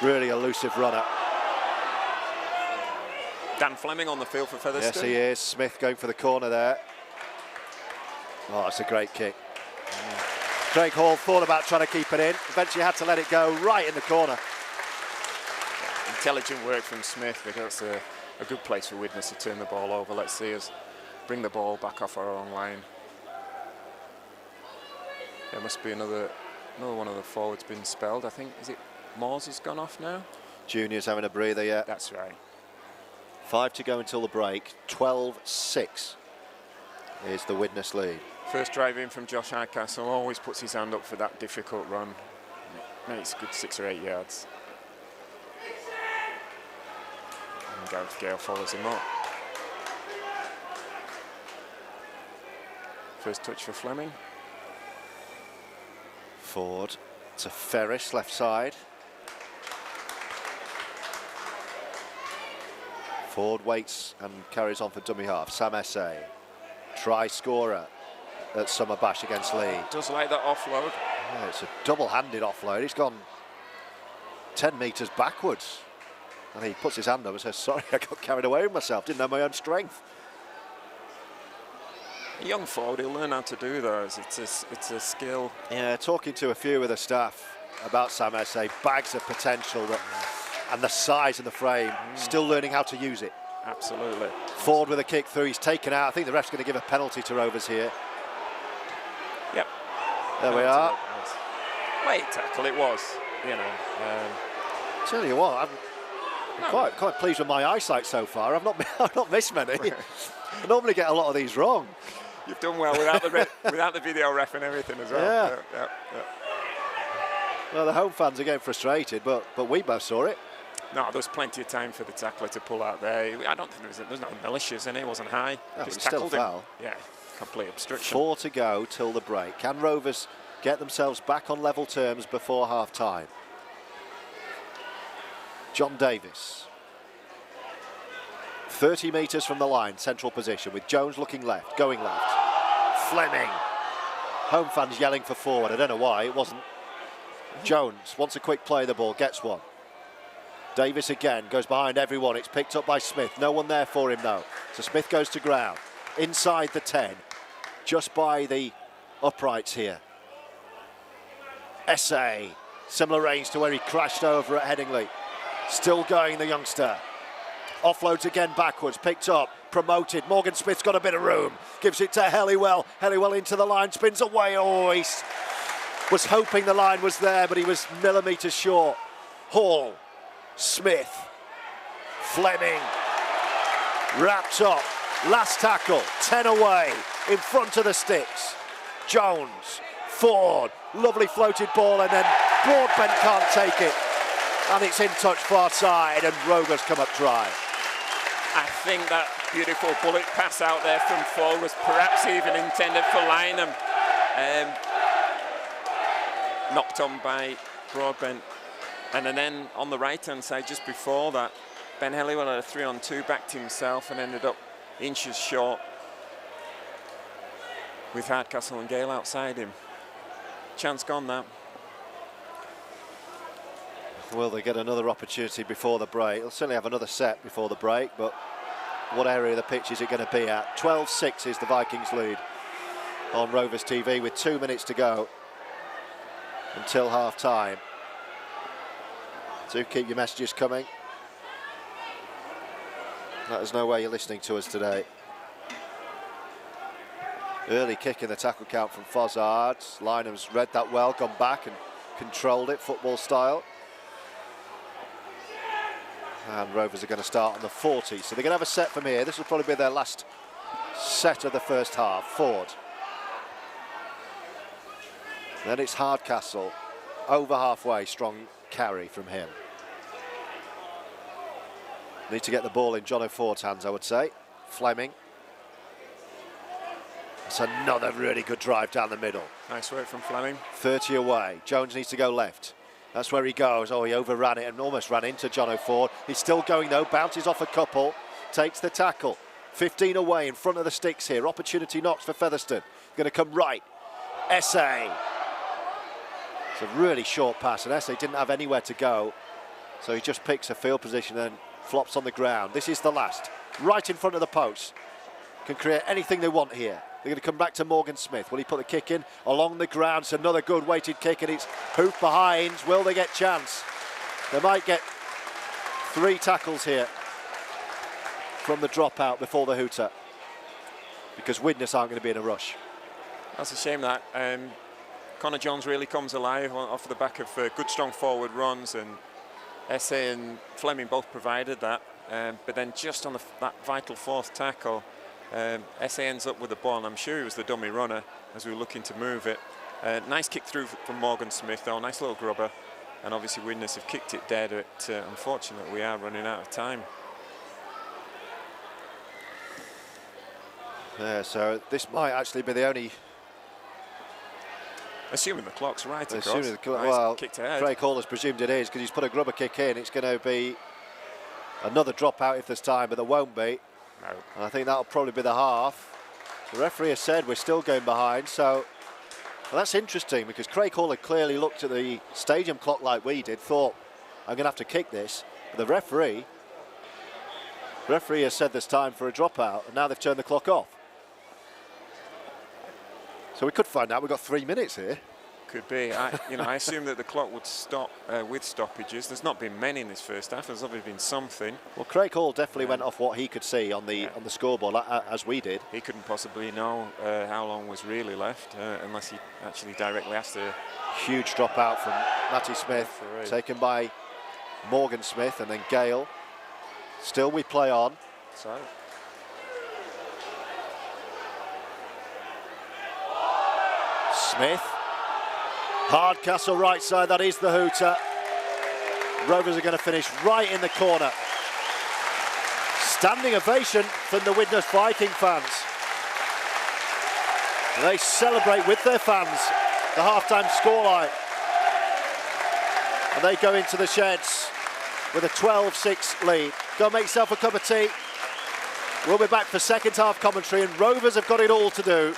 Really elusive runner. Dan Fleming on the field for Featherstone. Yes, he is. Smith going for the corner there. Oh, that's a great kick. Craig Hall thought about trying to keep it in. Eventually had to let it go right in the corner. Intelligent work from Smith, because that's a good place for Widnes to turn the ball over. Let's see us bring the ball back off our own line. There must be another one of the forwards been spelled. I think, is it Moores has gone off now? Junior's having a breather, yeah. That's right. 5 to go until the break. 12-6 is the Widnes lead. First drive in from Josh Hardcastle, always puts his hand up for that difficult run. Makes a good 6 or 8 yards. And Gareth Gale follows him up. First touch for Fleming. Ford to Ferris, left side. Ford waits and carries on for dummy half. Sam Essay, try scorer at Summer Bash against Lee. Does like that offload. Yeah, it's a double-handed offload. He's gone 10 metres backwards. And he puts his hand up and says, sorry, I got carried away with myself. Didn't know my own strength. A young forward, he'll learn how to do those. It's a skill. Yeah, talking to a few of the staff about Sam Essay, bags of potential and the size of the frame, still learning how to use it. Absolutely. Ford with a kick through, he's taken out. I think the ref's going to give a penalty to Rovers here. Yep. There we are. Late tackle it was, you know. Tell you what, I'm quite pleased with my eyesight so far. I've not missed many. I normally get a lot of these wrong. You've done well without the video ref and everything as well. Yeah. Yeah. Well, the home fans are getting frustrated, but we both saw it. No, there's plenty of time for the tackler to pull out there. I don't think there's no malicious in it. It wasn't high. No, just still tackled him. foul. Yeah, complete obstruction. 4 to go till the break. Can Rovers get themselves back on level terms before half time? John Davis. 30 metres from the line, central position, with Jones looking left, going left. Fleming. Home fans yelling for forward. I don't know why, it wasn't. Jones wants a quick play of the ball, gets one. Davis again, goes behind everyone. It's picked up by Smith. No one there for him, though. So Smith goes to ground. Inside the 10, just by the uprights here. Essay, similar range to where he crashed over at Headingley. Still going, the youngster. Offloads again backwards, picked up, promoted. Morgan Smith's got a bit of room. Gives it to Helliwell. Helliwell into the line, spins away. Oh, he was hoping the line was there, but he was millimetres short. Hall, Smith, Fleming, wrapped up. Last tackle, 10 away, in front of the sticks. Jones, Ford, lovely floated ball, and then Broadbent can't take it. And it's in touch far side, and Rovers come up dry. I think that beautiful bullet pass out there from Ford was perhaps even intended for Lynham. Knocked on by Broadbent. And then on the right-hand side, just before that, Ben Helliwell had a 3-on-2, backed himself and ended up inches short with Hardcastle and Gale outside him. Chance gone now. Will they get another opportunity before the break? They'll certainly have another set before the break, but what area of the pitch is it going to be at? 12-6 is the Vikings lead on Rovers TV with 2 minutes to go until half-time. Do keep your messages coming. Let us know where you're listening to us today. Early kick in the tackle count from Fozzard. Lynham's read that well, gone back and controlled it, football style. And Rovers are going to start on the 40. So they're going to have a set from here. This will probably be their last set of the first half. Ford. Then it's Hardcastle. Over halfway, strong carry from him. Need to get the ball in John O'Ford's hands, I would say. Fleming. It's another really good drive down the middle. Nice work from Fleming. 30 away. Jones needs to go left. That's where he goes. Oh, he overran it and almost ran into John O'Ford. He's still going, though. Bounces off a couple. Takes the tackle. 15 away in front of the sticks here. Opportunity knocks for Featherstone. Going to come right. Essay. It's a really short pass, and Essay didn't have anywhere to go. So he just picks a field position and flops on the ground. This is the last. Right in front of the post. Can create anything they want here. They're going to come back to Morgan Smith. Will he put the kick in along the ground? It's another good weighted kick, and it's hoofed behind. Will they get chance? They might get 3 tackles here from the dropout before the hooter, because Widnes aren't going to be in a rush. That's a shame that Connor Jones really comes alive off the back of good strong forward runs, and Essay and Fleming both provided that. But then just on that vital 4th tackle, Essay ends up with the ball, and I'm sure he was the dummy runner as we were looking to move it. Nice kick through from Morgan Smith, though, nice little grubber. And obviously Widnes have kicked it dead, but unfortunately we are running out of time. Yeah, so this might actually be the only... Assuming the clock's right, of Assuming course. the clock, Nice, well, kicked ahead. Craig Hall has presumed it is because he's put a grubber kick in. It's going to be another dropout if there's time, but there won't be. No. And I think that'll probably be the half. The referee has said we're still going behind, so well, that's interesting because Craig Hall had clearly looked at the stadium clock like we did, thought I'm going to have to kick this. But the referee has said there's time for a dropout, and now they've turned the clock off. So we could find out. We've got 3 minutes here. Could be. I assume that the clock would stop with stoppages. There's not been many in this first half. There's obviously been something. Well, Craig Hall definitely went off what he could see on the scoreboard, as we did. He couldn't possibly know how long was really left unless he actually directly asked her. Huge dropout from Matty Smith, taken by Morgan Smith and then Gale. Still we play on. So. Smith. Hardcastle right side, that is the hooter. Rovers are going to finish right in the corner. Standing ovation from the Widnes Viking fans. They celebrate with their fans the half-time scoreline. And they go into the sheds with a 12-6 lead. Go make yourself a cup of tea. We'll be back for second half commentary, and Rovers have got it all to do.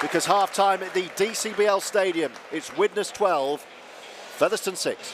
Because half-time at the DCBL Stadium, it's Widnes 12, Featherstone 6.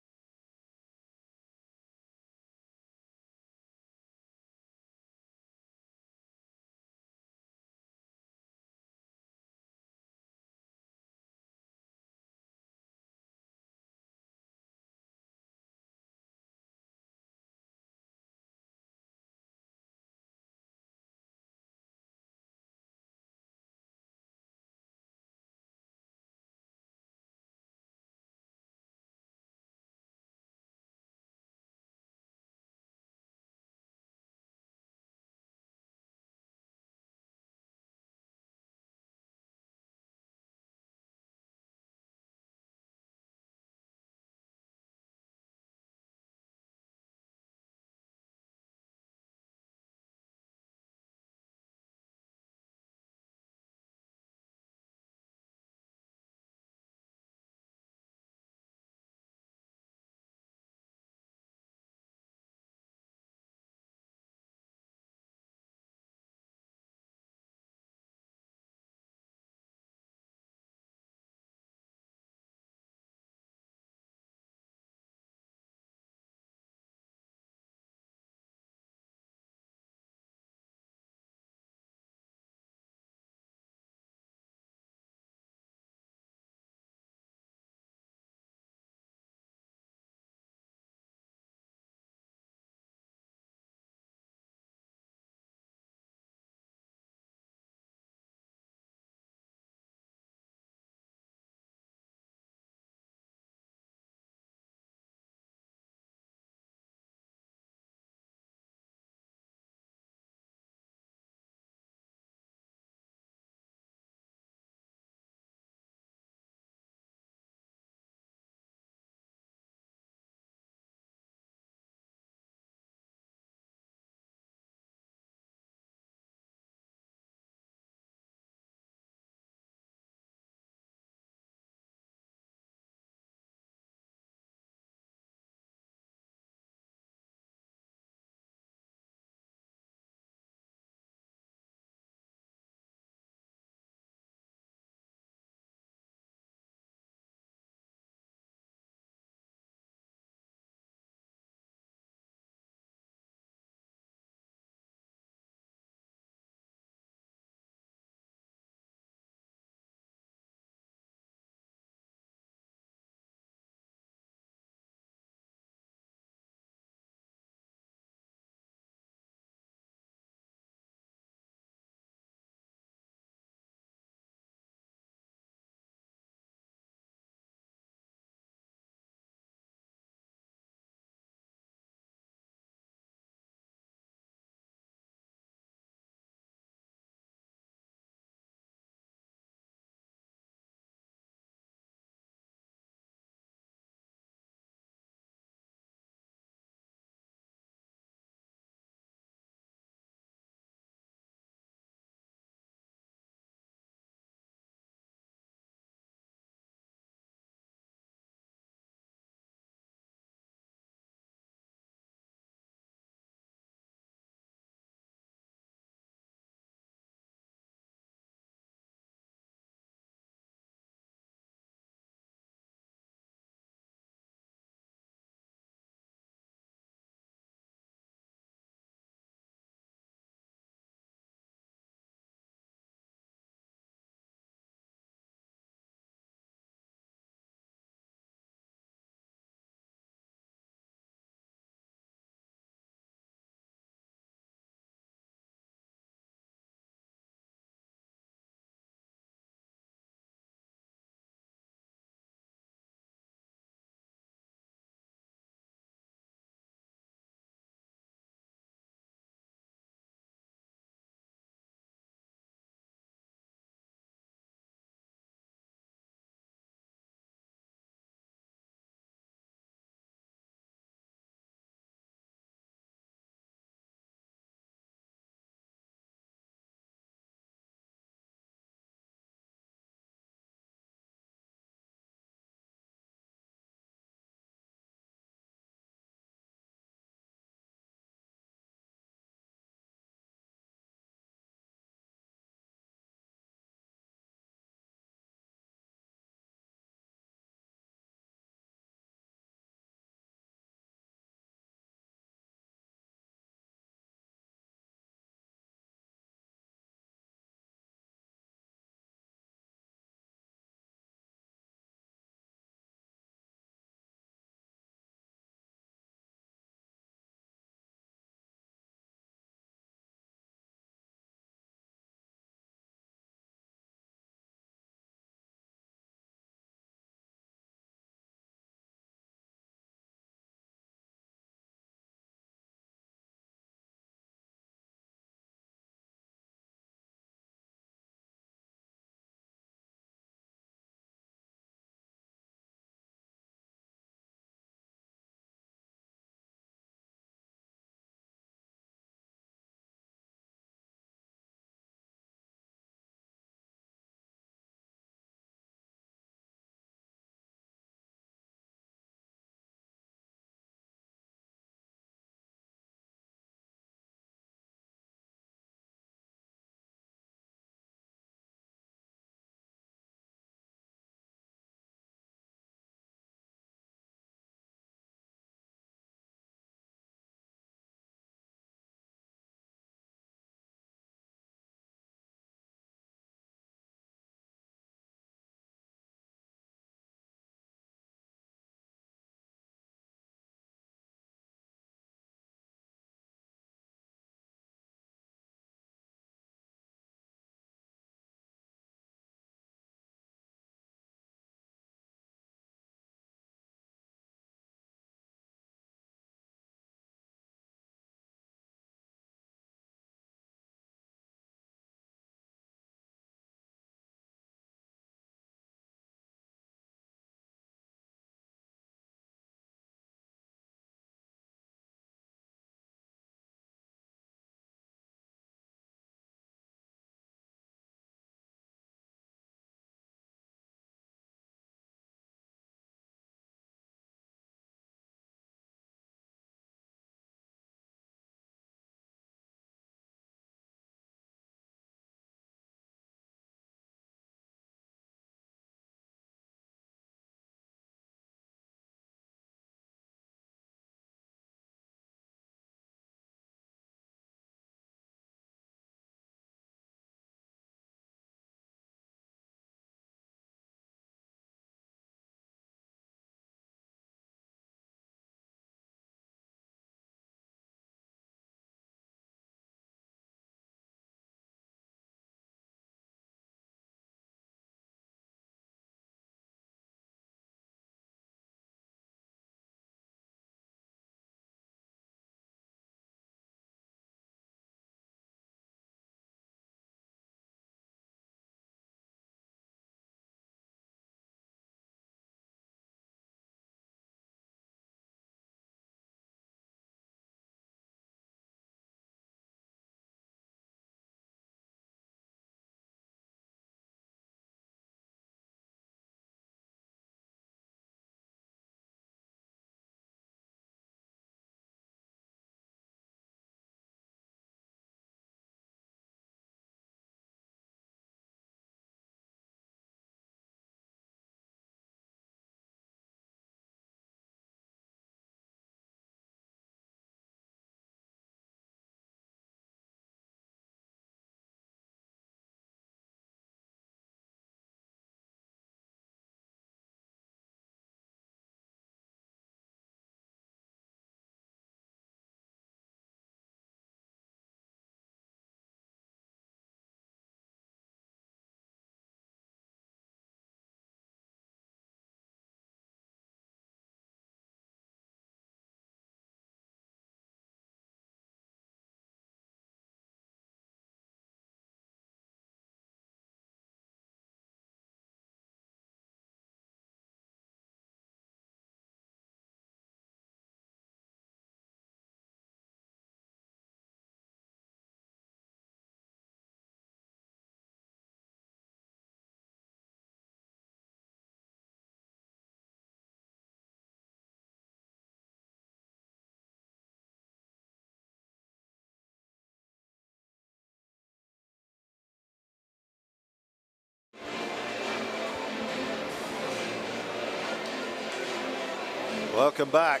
Welcome back.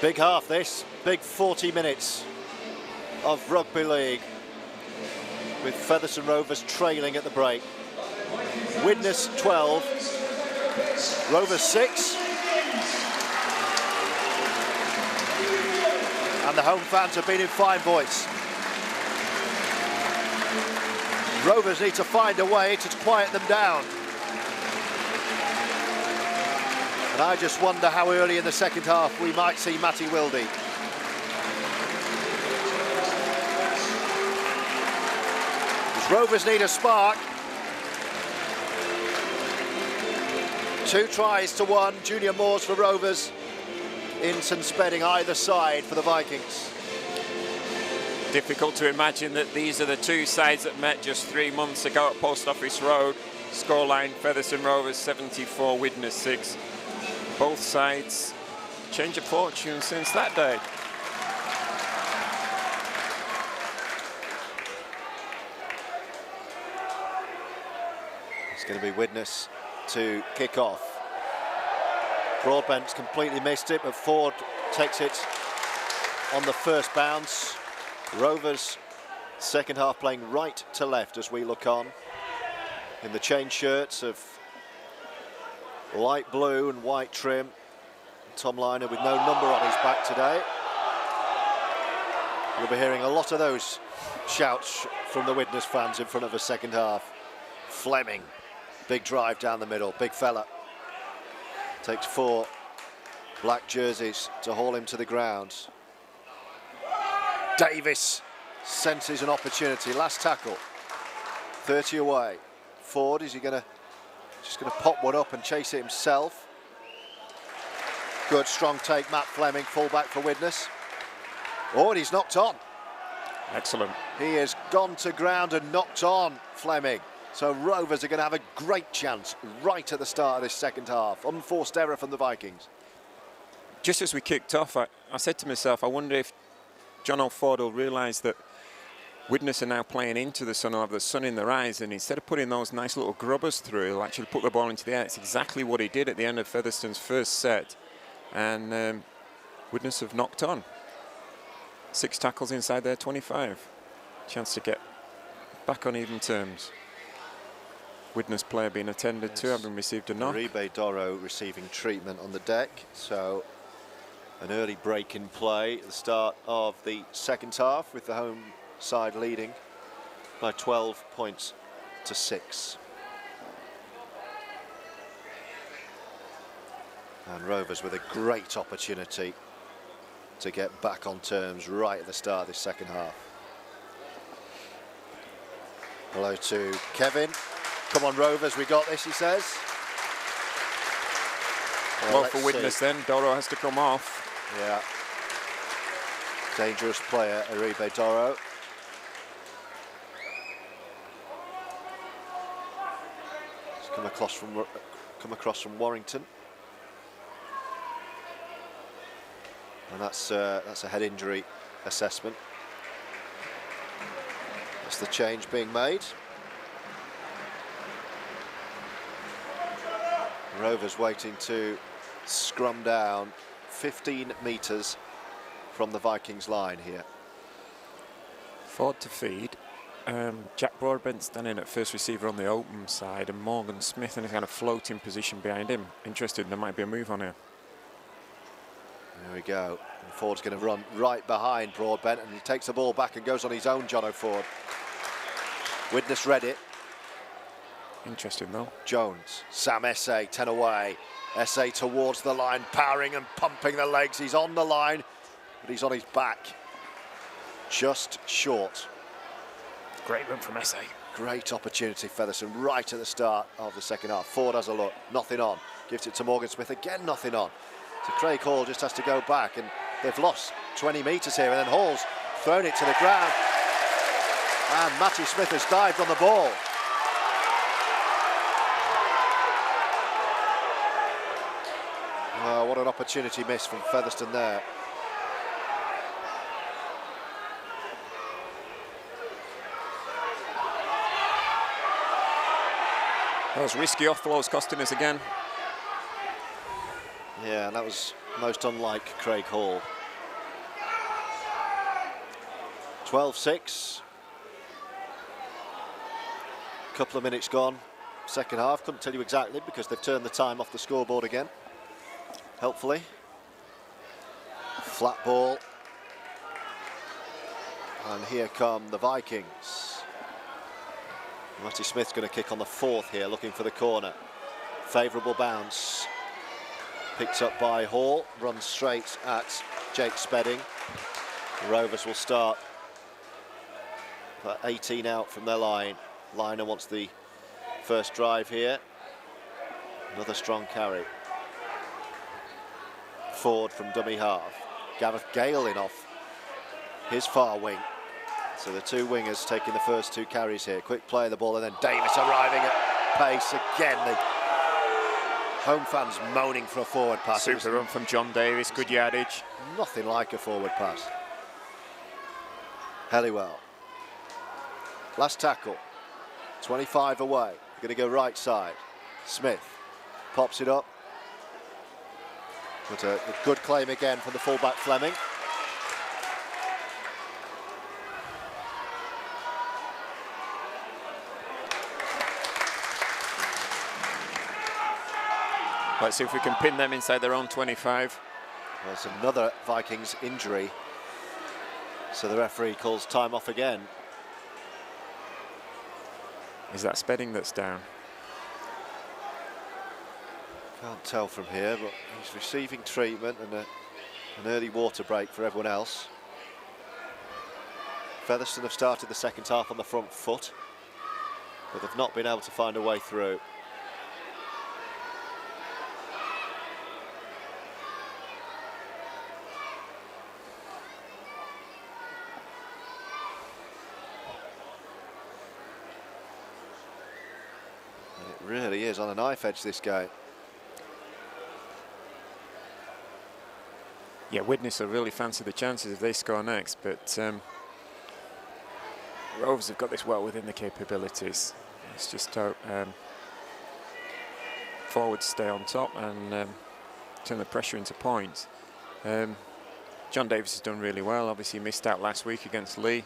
Big half this, big 40 minutes of rugby league with Featherstone Rovers trailing at the break. Widnes 12, Rovers 6. And the home fans have been in fine voice. Rovers need to find a way to quiet them down. And I just wonder how early in the second half we might see Matty Wildy. Rovers need a spark. 2 tries to 1, Junior Moores for Rovers. Inton Spedding either side for the Vikings. Difficult to imagine that these are the 2 sides that met just 3 months ago at Post Office Road. Scoreline, Featherstone Rovers 74, Widnes 6. Both sides change of fortune since that day. It's going to be Widnes to kick off. Broadbent's completely missed it, but Ford takes it on the first bounce. Rovers second half playing right to left as we look on in the chain shirts of light blue and white trim. Tom Liner with no number on his back today. You'll be hearing a lot of those shouts from the Widnes fans in front of the second half. Fleming, big drive down the middle, big fella. Takes 4 black jerseys to haul him to the ground. Davis senses an opportunity, last tackle, 30 away. Ford, is he just gonna pop one up and chase it himself? Good strong take, Matt Fleming, fullback for Widnes. Oh, and he's knocked on. Excellent. He has gone to ground and knocked on, Fleming. So Rovers are going to have a great chance right at the start of this second half. Unforced error from the Vikings. Just as we kicked off, I said to myself, I wonder if John O'Ford will realise that Widnes are now playing into the sun, or have the sun in their eyes, and instead of putting those nice little grubbers through, he'll actually put the ball into the air. It's exactly what he did at the end of Featherstone's first set. And Widnes have knocked on. 6 tackles inside their 25. Chance to get back on even terms. Widnes player being attended to, having received a knock. Uribe Doro receiving treatment on the deck, so an early break in play at the start of the second half with the home side leading by 12 points to 6. And Rovers with a great opportunity to get back on terms right at the start of this second half. Hello to Kevin. Come on, Rovers, we got this, he says. Well, for Widnes then, Doro has to come off. Yeah. Dangerous player, Uribe Doro. He's come across from Warrington. And that's a head injury assessment. That's the change being made. Rovers waiting to scrum down 15 metres from the Vikings line here. Ford to feed. Jack Broadbent standing at first receiver on the open side, and Morgan Smith in a kind of floating position behind him. Interested, there might be a move on here. There we go. And Ford's going to run right behind Broadbent, and he takes the ball back and goes on his own, John O'Ford. Widnes read it. Interesting though. Jones, Sam Essay, 10 away. Essay towards the line, powering and pumping the legs. He's on the line, but he's on his back. Just short. Great run from Essay. Great opportunity, Featherstone, right at the start of the second half. Ford has a look, nothing on. Gives it to Morgan Smith, again nothing on. So Craig Hall just has to go back, and they've lost 20 metres here, and then Hall's thrown it to the ground. And Matty Smith has dived on the ball. Oh, what an opportunity missed from Featherstone there. Those risky offloads costing us again. Yeah, that was most unlike Craig Hall. 12-6. Couple of minutes gone. Second half, couldn't tell you exactly because they've turned the time off the scoreboard again. Helpfully. Flat ball. And here come the Vikings. Matty Smith's going to kick on the fourth here, looking for the corner. Favourable bounce. Picked up by Hall, runs straight at Jake Spedding. The Rovers will start. But 18 out from their line. Liner wants the first drive here. Another strong carry. Forward from dummy half. Gareth Gale in off his far wing. So the two wingers taking the first two carries here. Quick play of the ball and then Davis arriving at pace again. The home fans moaning for a forward pass. Super run from John Davis, good yardage. Nothing like a forward pass. Helliwell. Last tackle. 25 away. Going to go right side. Smith pops it up. But a good claim again from the fullback Fleming. Let's see if we can pin them inside their own 25. There's another Vikings injury. So the referee calls time off again. Is that Spedding that's down? Can't tell from here, but he's receiving treatment and an early water break for everyone else. Featherstone have started the second half on the front foot, but they've not been able to find a way through. It really is on a knife edge, this game. Yeah, Widnes will really fancy the chances if they score next, but Rovers have got this well within the capabilities. It's just hope forwards stay on top and turn the pressure into points. John Davis has done really well. Obviously he missed out last week against Lee.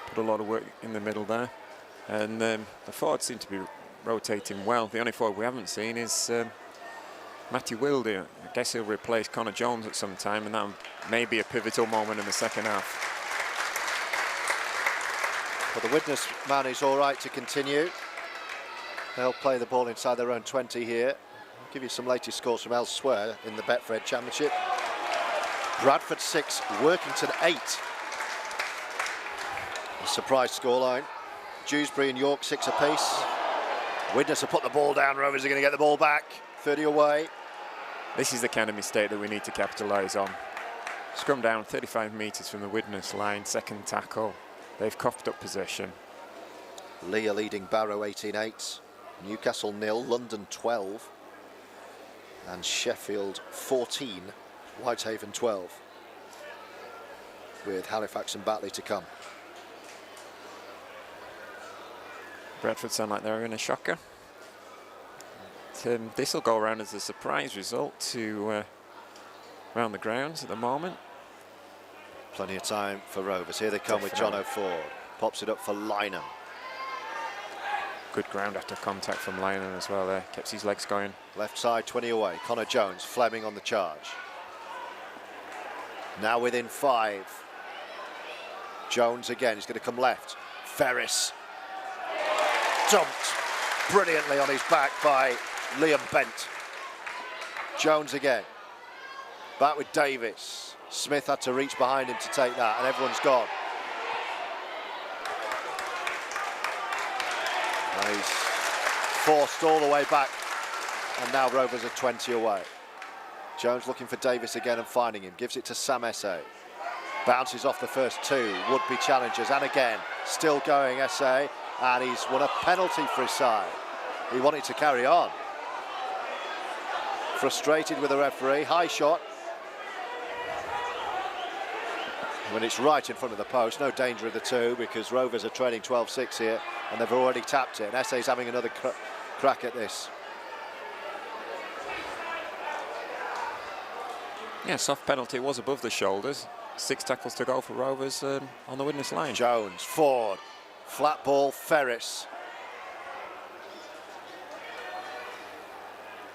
Put a lot of work in the middle there. And the forwards seem to be rotating well. The only forward we haven't seen is Matty Wilde. I guess he'll replace Connor Jones at some time, and that may be a pivotal moment in the second half. But the Widnes man is all right to continue. They'll play the ball inside their own 20 here. I'll give you some latest scores from elsewhere in the Betfred Championship. Bradford 6, Workington 8. A surprise scoreline. Dewsbury and York 6 apiece. Widnes have put the ball down. Rovers are going to get the ball back. 30 away. This is the kind of mistake that we need to capitalise on. Scrum down 35 metres from the Widnes line, second tackle. They've coughed up possession. Leah leading Barrow 18-8. Newcastle 0, London 12. And Sheffield 14, Whitehaven 12. With Halifax and Batley to come. Bradford sound like they're in a shocker. This will go around as a surprise result to around the grounds at the moment. Plenty of time for Rovers. Here they come with John O'Ford. Pops it up for Lynham. Good ground after contact from Lynham as well there. Keeps his legs going. Left side, 20 away. Connor Jones, Fleming on the charge. Now within 5. Jones again, he's going to come left. Ferris. Dumped brilliantly on his back by Liam Bent. Jones again. Back with Davis. Smith had to reach behind him to take that, and everyone's gone. And he's forced all the way back, and now Rovers are 20 away. Jones looking for Davis again and finding him. Gives it to Sam Essay. Bounces off the first two would-be challengers, and again, still going Essay, and he's won a penalty for his side. He wanted to carry on. Frustrated with the referee, high shot. When it's right in front of the post, no danger of the two because Rovers are trailing 12-6 here and they've already tapped it. And Essay's having another crack at this. Yeah, soft penalty was above the shoulders. 6 tackles to go for Rovers on the Widnes line. Jones, Ford, flat ball, Ferris.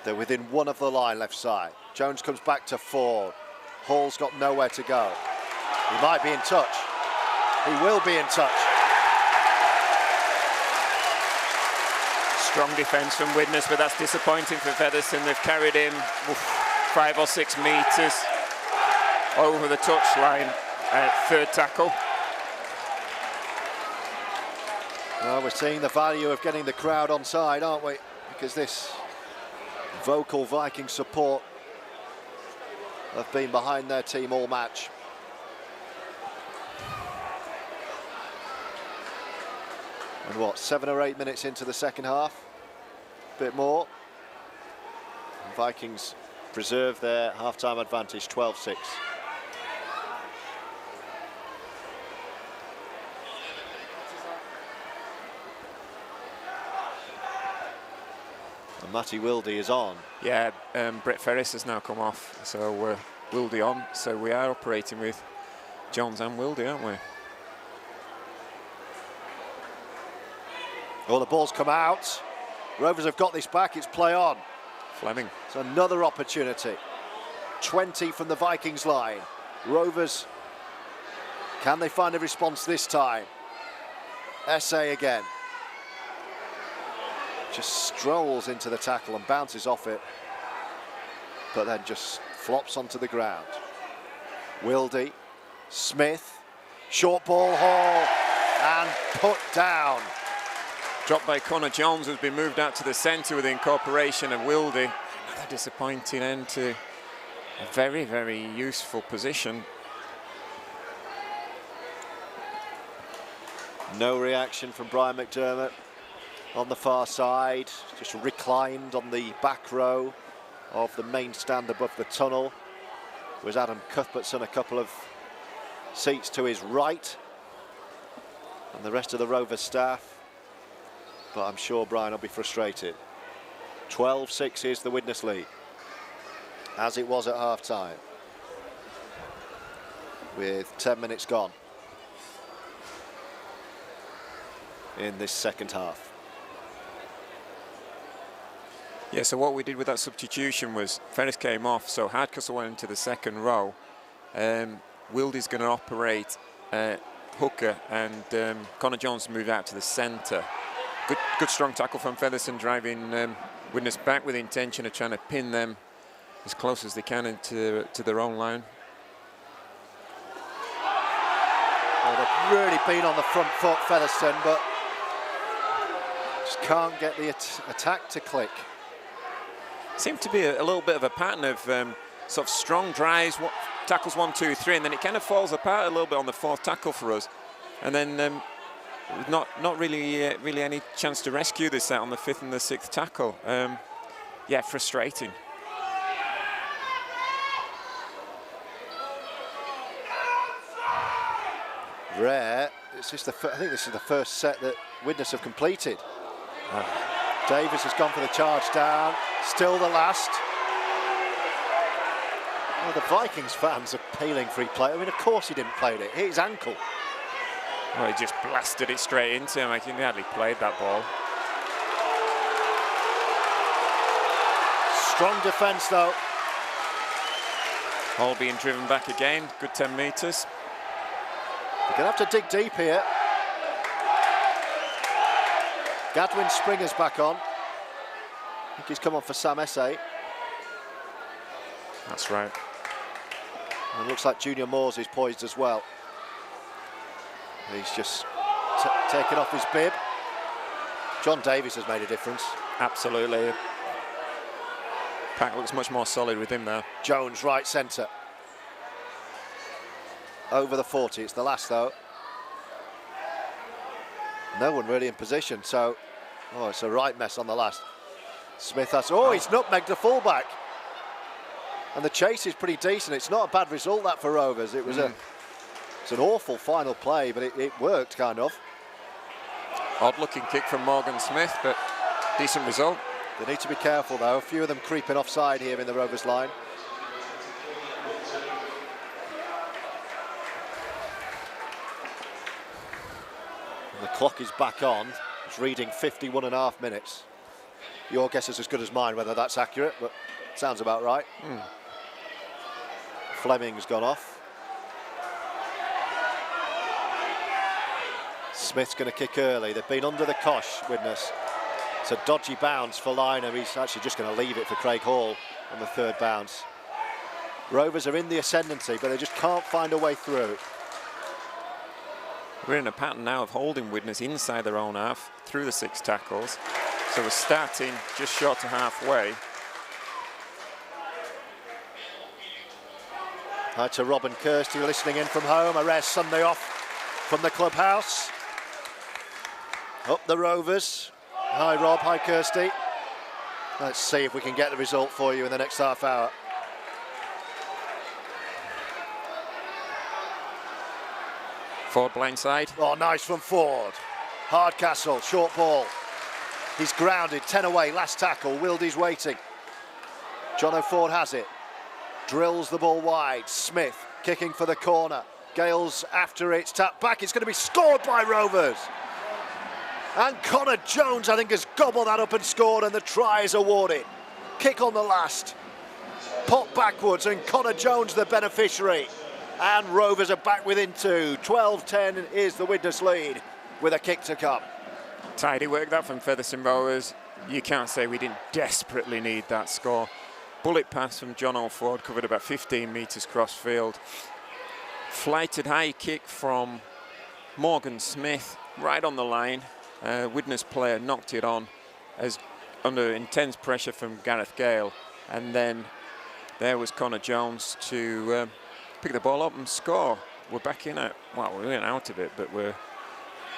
They're within 1 of the line left side. Jones comes back to Ford. Hall's got nowhere to go. He might be in touch. He will be in touch. Strong defence from Widnes, but that's disappointing for Featherstone. They've carried him 5 or 6 metres over the touchline. 3rd tackle. Well, we're seeing the value of getting the crowd on side, aren't we? Because this vocal Viking support have been behind their team all match. And what, 7 or 8 minutes into the second half? A bit more. The Vikings preserve their half-time advantage, 12-6. And Matty Wilde is on. Yeah, Brett Ferris has now come off, so Wilde on. So we are operating with Jones and Wilde, aren't we? Oh, the ball's come out. Rovers have got this back, it's play on. Fleming. It's another opportunity. 20 from the Vikings line. Rovers, can they find a response this time? Essay again. Just strolls into the tackle and bounces off it, but then just flops onto the ground. Wilde, Smith, short ball, Hall, and put down. Dropped by Connor Jones, who's been moved out to the centre with the incorporation of Wilde. Another disappointing end to a very, very useful position. No reaction from Brian McDermott on the far side, just reclined on the back row of the main stand above the tunnel. Was Adam Cuthbertson a couple of seats to his right, and the rest of the Rovers staff. But I'm sure Brian will be frustrated. 12-6 is the Widnes lead, as it was at half-time, with 10 minutes gone in this second half. Yeah, so what we did with that substitution was Ferris came off, so Hardcastle went into the second row. Wilde's going to operate hooker, and Connor Jones moved out to the centre. Good strong tackle from Featherstone, driving Widnes back with the intention of trying to pin them as close as they can into their own line. Well, they've really been on the front foot, Featherstone, but just can't get the attack to click. Seemed to be a little bit of a pattern of sort of strong drives, tackles 1, 2, 3, and then it kind of falls apart a little bit on the 4th tackle for us, and then not really any chance to rescue this set on the 5th and the 6th tackle. Yeah, frustrating. Rare. It's just I think this is the first set that Widnes have completed. Davis has gone for the charge down. Still the last. Well, the Vikings fans are peeling for he played. I mean, of course he didn't play it. Hit his ankle. Well, he just blasted it straight into him. I think he hardly played that ball. Strong defence, though. All being driven back again. Good 10 metres. They're going to have to dig deep here. Gadwin Springer's back on. I think he's come on for Sam Essay. That's right. And it looks like Junior Moores is poised as well. He's just taken off his bib. John Davies has made a difference. Absolutely. Pack looks much more solid with him there. Jones, right centre. Over the 40, it's the last though. No one really in position, so it's a right mess on the last. Smith has, he's nutmegged the fullback. And the chase is pretty decent. It's not a bad result that for Rovers. It was it's an awful final play, but it worked kind of. Odd looking kick from Morgan Smith, but decent result. They need to be careful though. A few of them creeping offside here in the Rovers line. Clock is back on. It's reading 51.5 minutes. Your guess is as good as mine whether that's accurate, but sounds about right. Fleming's gone off. Smith's going to kick early. They've been under the cosh, Widnes. It's a dodgy bounce for Liner. He's actually just going to leave it for Craig Hall on the third bounce. Rovers are in the ascendancy, but they just can't find a way through. We're in a pattern now of holding Widnes inside their own half through the 6 tackles. So we're starting just short of halfway. Hi to Rob and Kirsty listening in from home. A rare Sunday off from the clubhouse. Up the Rovers. Hi Rob, hi Kirsty. Let's see if we can get the result for you in the next half hour. Ford blindside. Oh, nice from Ford. Hardcastle, short ball. He's grounded, 10 away, last tackle. Wildy's waiting. John O'Ford has it. Drills the ball wide. Smith kicking for the corner. Gale's after it. It's tapped back. It's going to be scored by Rovers. And Connor Jones, I think, has gobbled that up and scored, and the try is awarded. Kick on the last. Pop backwards, and Connor Jones the beneficiary. And Rovers are back within 2. 12-10 is the Widnes lead with a kick to come. Tidy work that from Featherstone Rovers. You can't say we didn't desperately need that score. Bullet pass from John O'Ford, covered about 15 metres cross field. Flighted high kick from Morgan Smith, right on the line. Widnes player knocked it on as under intense pressure from Gareth Gale. And then there was Connor Jones to pick the ball up and score. We're back in it. Well, we went out of it, but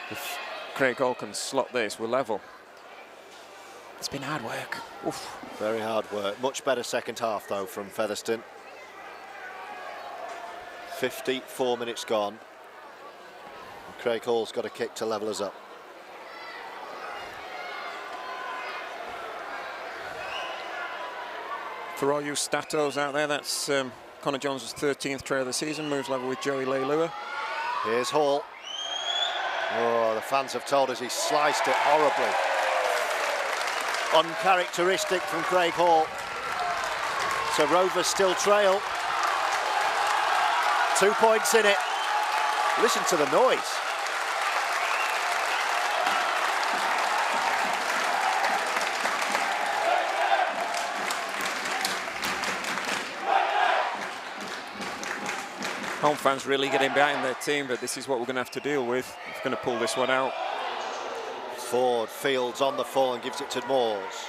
if Craig Hall can slot this, we're level. It's been hard work. Oof. Very hard work. Much better second half, though, from Featherstone. 54 minutes gone. And Craig Hall's got a kick to level us up. For all you statos out there, that's Connor Jones' 13th try of the season, moves level with Joey Leilua. Here's Hall. Oh, the fans have told us he sliced it horribly. Uncharacteristic from Craig Hall. So Rovers still trail. 2 points in it. Listen to the noise. Home fans really getting behind their team, but this is what we're going to have to deal with if we're going to pull this one out. Ford fields on the full and gives it to Moores.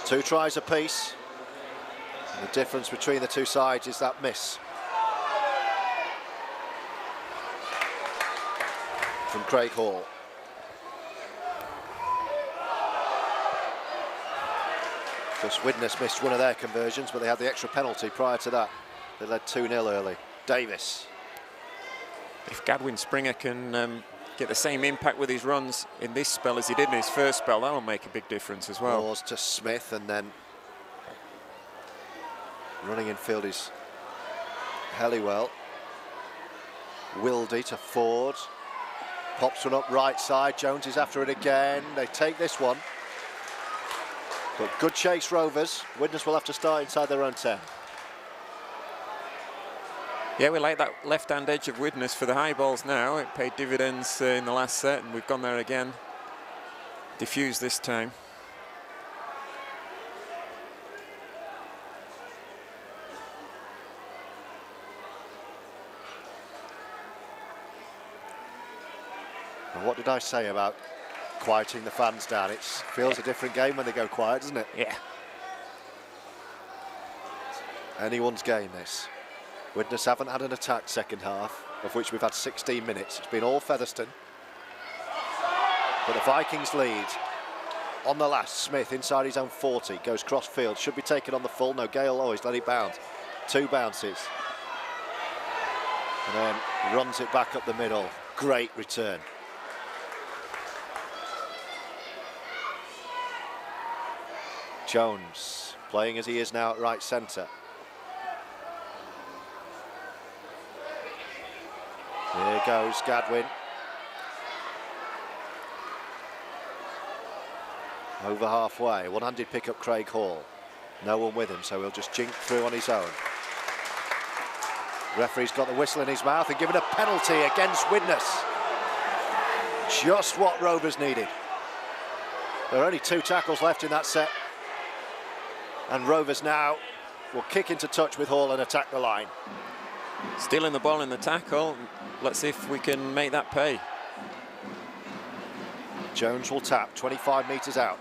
2 tries apiece. And the difference between the two sides is that miss from Craig Hall. Just Widnes missed one of their conversions, but they had the extra penalty prior to that. They led 2-0 early. Davis. If Gadwin Springer can get the same impact with his runs in this spell as he did in his first spell, that'll make a big difference as well. Moores to Smith, and then running in field is Helliwell. Wildy to Ford. Pops one up right side. Jones is after it again. They take this one. But good chase, Rovers. Widnes will have to start inside their own 10. Yeah, we like that left-hand edge of Widnes for the high balls now. It paid dividends in the last set, and we've gone there again. Diffused this time. And what did I say about quieting the fans down? It feels a different game when they go quiet, doesn't it? Yeah. Anyone's game, this. Widnes haven't had an attack second half, of which we've had 16 minutes. It's been all Featherstone. But the Vikings lead on the last. Smith inside his own 40, goes cross field, should be taken on the full. No, Gale always let it bounce. 2 bounces. And then runs it back up the middle. Great return. Jones playing as he is now at right centre. Here goes Gadwin. Over halfway, one-handed pick up Craig Hall. No one with him, so he'll just jink through on his own. Referee's got the whistle in his mouth and given a penalty against Widnes. Just what Rovers needed. There are only 2 tackles left in that set. And Rovers now will kick into touch with Hall and attack the line. Stealing the ball in the tackle. Let's see if we can make that pay. Jones will tap, 25 metres out.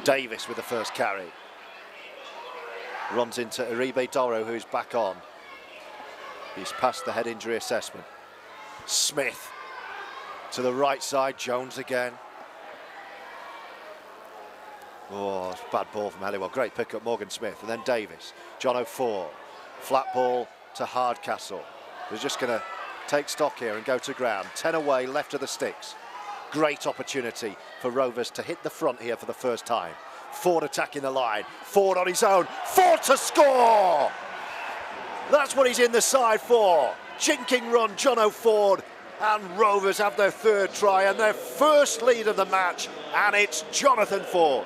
Davis with the first carry. Runs into Uribe Doro, who's back on. He's passed the head injury assessment. Smith to the right side, Jones again. Oh, it's a bad ball from Helliwell. Great pick up, Morgan Smith. And then Davis. John O'Ford. Flat ball to Hardcastle. They're just going to take stock here and go to ground. 10 away, left of the sticks. Great opportunity for Rovers to hit the front here for the first time. Ford attacking the line. Ford on his own. Ford to score! That's what he's in the side for. Jinking run, John O'Ford. And Rovers have their 3rd try and their first lead of the match. And it's Jonathan Ford.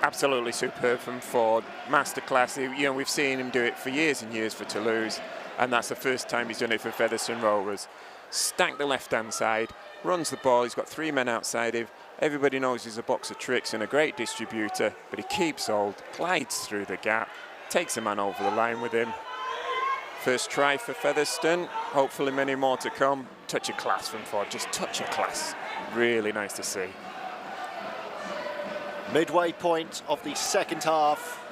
Absolutely superb from Ford. Masterclass. You know, we've seen him do it for years and years for Toulouse. And that's the first time he's done it for Featherstone Rovers. Stack the left-hand side. Runs the ball. He's got 3 men outside him. Everybody knows he's a box of tricks and a great distributor, but he keeps hold, glides through the gap, takes a man over the line with him. First try for Featherstone, hopefully many more to come. Touch of class from Ford, just touch of class. Really nice to see. Midway point of the second half.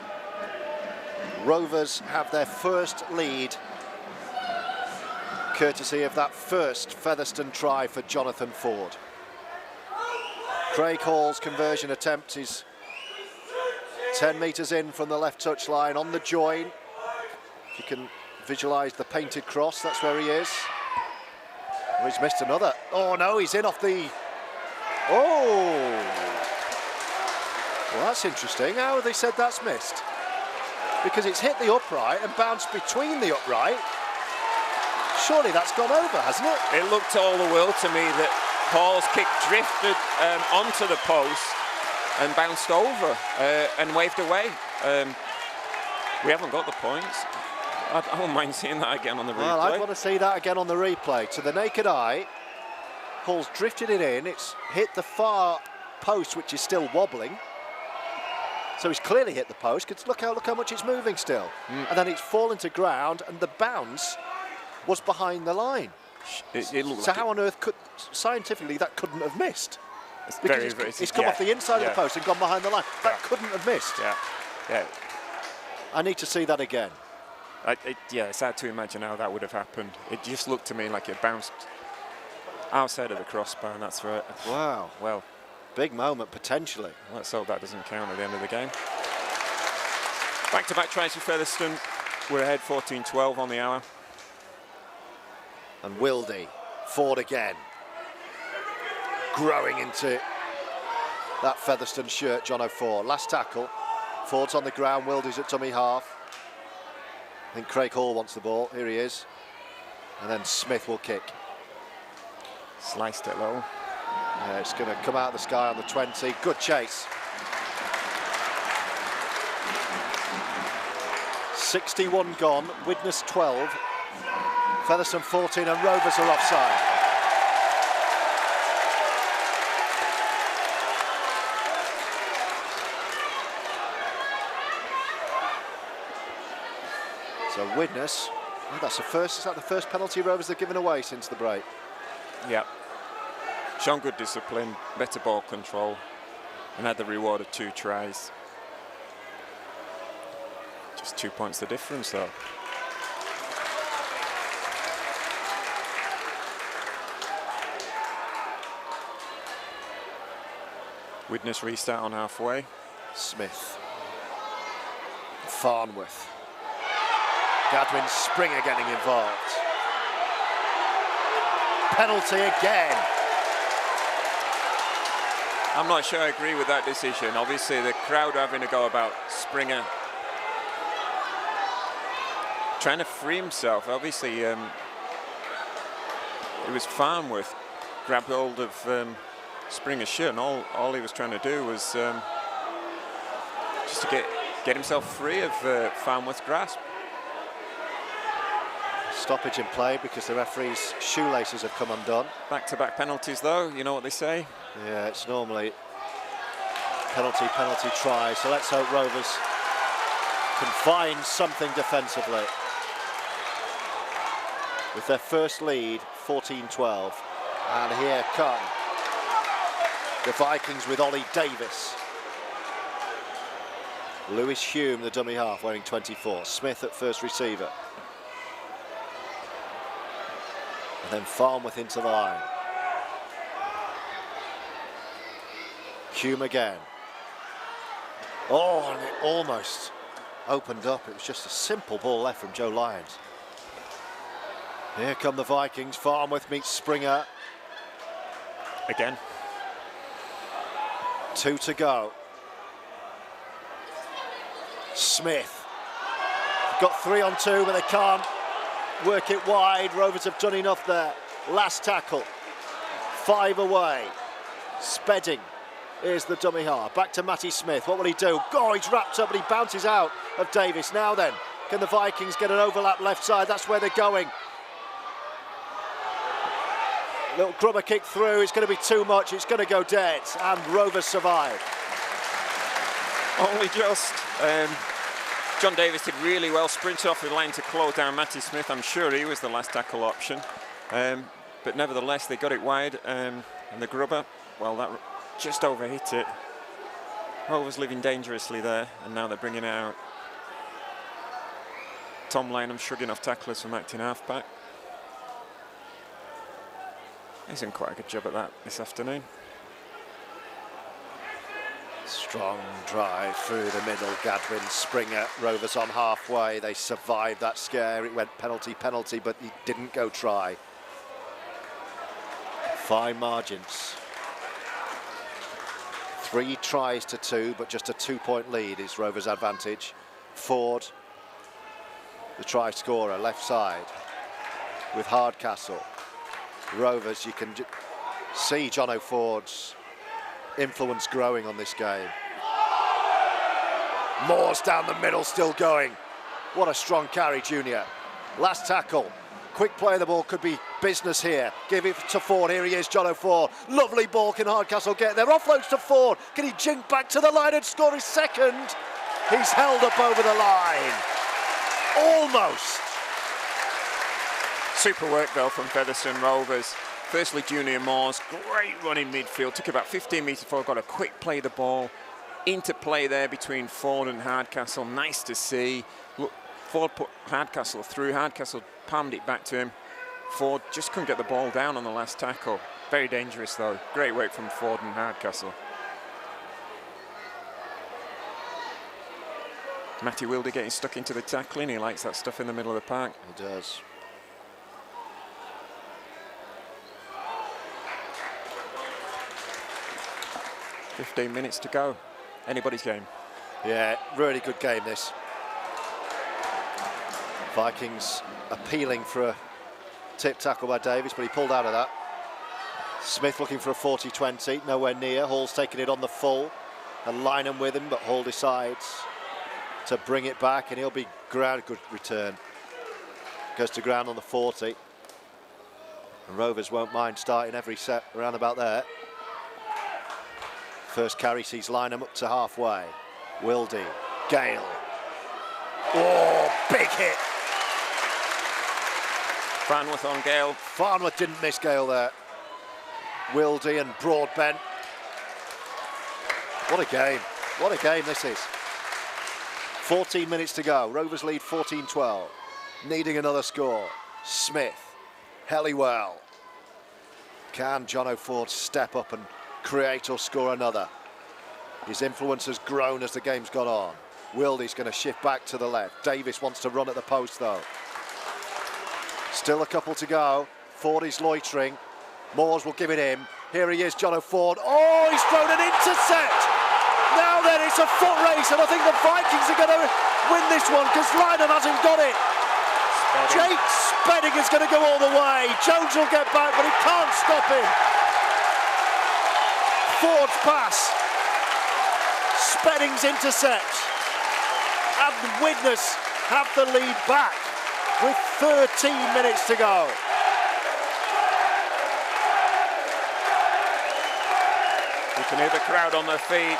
Rovers have their first lead, courtesy of that first Featherstone try for Jonathan Ford. Craig Hall's conversion attempt is 10 metres in from the left touch line on the join. If you can visualise the painted cross, that's where he is. Oh, he's missed another. Oh no, he's in off the... Oh! Well, that's interesting. How have they said that's missed? Because it's hit the upright and bounced between the upright. Surely that's gone over, hasn't it? It looked all the world to me that Hall's kick drifted onto the post and bounced over and waved away. We haven't got the points. I don't mind seeing that again on the replay. Well, I'd want to see that again on the replay. To the naked eye, Hall's drifted it in. It's hit the far post, which is still wobbling. So he's clearly hit the post, because look how much it's moving still. And then it's fallen to ground, and the bounce was behind the line. It looked so like how on earth could, scientifically, that couldn't have missed? it's Because it's come off the inside of the post and gone behind the line. That couldn't have missed. Yeah. I need to see that again. Yeah, it's hard to imagine how that would have happened. It just looked to me like it bounced outside of the crossbar, and that's right. Wow. Well, big moment, potentially. Let's hope that doesn't count at the end of the game. Back-to-back tries for Featherstone. We're ahead 14-12 on the hour. And Wildy, Ford again. Growing into that Featherstone shirt, John O'Ford. Last tackle. Ford's on the ground, Wildy's at dummy half. I think Craig Hall wants the ball. Here he is. And then Smith will kick. Sliced it low. Yeah, it's going to come out of the sky on the 20. Good chase. 61 gone, Widnes 12. Featherstone 14 and Rovers are offside. So Widnes, that's the first. Is that the first penalty Rovers have given away since the break? Yeah. Shown good discipline, better ball control, and had the reward of 2 tries. Just 2 points the difference, though. Widnes restart on halfway. Smith. Farnworth. Gadwin Springer getting involved. Penalty again. I'm not sure I agree with that decision. Obviously, the crowd are having a go about Springer trying to free himself. Obviously, it was Farnworth grabbed hold of Springer's shirt, and all he was trying to do was just to get himself free of Farnworth's grasp. Stoppage in play because the referee's shoelaces have come undone. Back-to-back penalties, though. You know what they say. Yeah, it's normally penalty try. So let's hope Rovers can find something defensively. With their first lead, 14-12. And here come the Vikings with Ollie Davis. Lewis Hume, the dummy half, wearing 24. Smith at first receiver. And then Farnworth into the line. Hume again. Oh, and it almost opened up. It was just a simple ball left from Joe Lyons. Here come the Vikings. Farnworth meets Springer. Again. 2 to go. Smith. Got 3 on 2, but they can't work it wide. Rovers have done enough there. Last tackle. 5 away. Spedding. Here's the dummy half. Back to Matty Smith. What will he do? Oh, he's wrapped up, but he bounces out of Davis. Now then, can the Vikings get an overlap left side? That's where they're going. Little grubber kick through. It's going to be too much. It's going to go dead. And Rovers survive. Only just. John Davis did really well, sprinted off the line to close down Matty Smith. I'm sure he was the last tackle option. But nevertheless, they got it wide. And the grubber, well, that just overhit it. Rovers living dangerously there, and now they're bringing it out. Tom Lynham shrugging off tacklers from acting halfback. He's done quite a good job at that this afternoon. Strong drive through the middle. Gadwin, Springer, Rovers on halfway. They survived that scare. It went penalty, but he didn't go try. Fine margins. 3 tries to 2, but just a 2-point lead is Rovers' advantage. Ford, the try scorer, left side with Hardcastle. Rovers, you can see John O'Ford's influence growing on this game. Moore's down the middle, still going. What a strong carry, Junior. Last tackle. Quick play of the ball could be business here. Give it to Ford. Here he is, John O'Ford. Lovely ball. Can Hardcastle get there? Offloads to Ford. Can he jink back to the line and score his second? He's held up over the line. Almost. Super work though from Featherstone Rovers. Firstly, Junior Moores, great run in midfield. Took about 15 metres before, got a quick play of the ball. Into play there between Ford and Hardcastle. Nice to see. Look, Ford put Hardcastle through. Hardcastle palmed it back to him. Ford just couldn't get the ball down on the last tackle. Very dangerous though. Great work from Ford and Hardcastle. Matty Wilder getting stuck into the tackling. He likes that stuff in the middle of the park. He does. .15 minutes to go. Anybody's game. Yeah, really good game this. Vikings appealing for a tip tackle by Davis, but he pulled out of that. Smith looking for a 40-20, nowhere near. Hall's taking it on the full. And Lynham with him, but Hall decides to bring it back, and he'll be ground. Good return. Goes to ground on the 40. And Rovers won't mind starting every set around about there. First carry sees Lynham up to halfway. Wildy, Gale. Oh, big hit. Farnworth on Gale. Farnworth didn't miss Gale there. Wildy and Broadbent. What a game. What a game this is. 14 minutes to go. Rovers lead 14-12. Needing another score. Smith. Helliwell. Can John O'Ford step up and create or score another? His influence has grown as the game's gone on. Wildy's going to shift back to the left. Davis wants to run at the post though. Still a couple to go. Ford is loitering. Moores will give it him. Here he is, John O'Ford. Oh, he's thrown an intercept. Now then, it's a foot race, and I think the Vikings are going to win this one because Lynham hasn't got it. Jake Spedding is going to go all the way. Jones will get back, but he can't stop him. Ford's pass. Spedding's intercept. And Widnes have the lead back with 13 minutes to go. You can hear the crowd on their feet.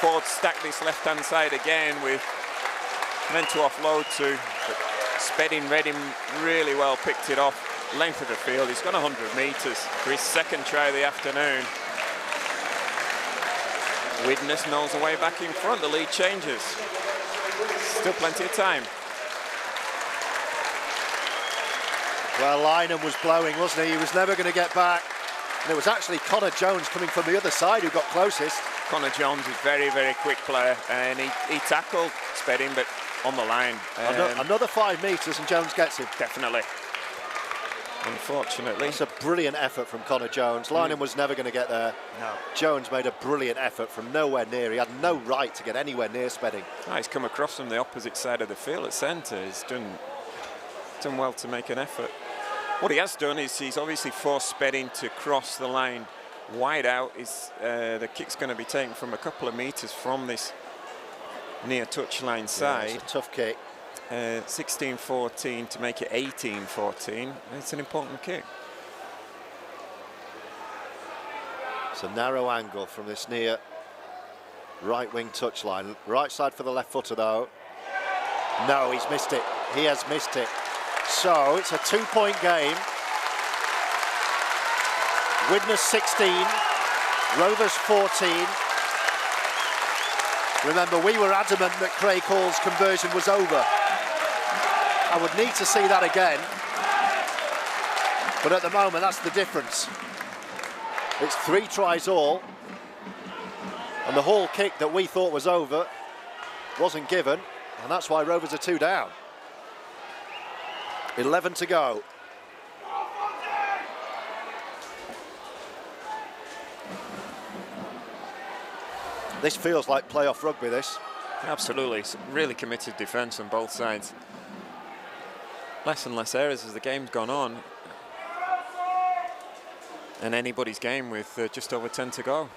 Ford stacked this left-hand side again with meant to offload to, but Spedding read him really well, picked it off. Length of the field, he's gone 100 metres for his second try of the afternoon. Widnes knows the way back in front, the lead changes. Still plenty of time. Well, Lynham was blowing, wasn't he? He was never going to get back. And it was actually Connor Jones coming from the other side who got closest. Connor Jones is very, very quick player, and he tackled Spedding, but on the line. Another 5 metres and Jones gets him. Definitely. Unfortunately. It's a brilliant effort from Connor Jones. Lynham was never going to get there. No. Jones made a brilliant effort from nowhere near. He had no right to get anywhere near Spedding. Oh, he's come across from the opposite side of the field at centre. He's done well to make an effort. What he has done is he's obviously forced Spedding to cross the line wide out. The kick's going to be taken from a couple of metres from this near touchline side. Yeah, it's a tough kick. 16-14 to make it 18-14. It's an important kick. It's a narrow angle from this near right wing touchline. Right side for the left footer though. No, he's missed it. He has missed it. So it's a 2-point game. Widnes 16, Rovers 14. Remember, we were adamant that Craig Hall's conversion was over. I would need to see that again. But at the moment, that's the difference. It's 3 tries all. And the Hall kick that we thought was over wasn't given. And that's why Rovers are 2 down. 11 to go. This feels like playoff rugby, this. Absolutely. It's really committed defence on both sides. Less and less errors as the game's gone on. And anybody's game with just over 10 to go.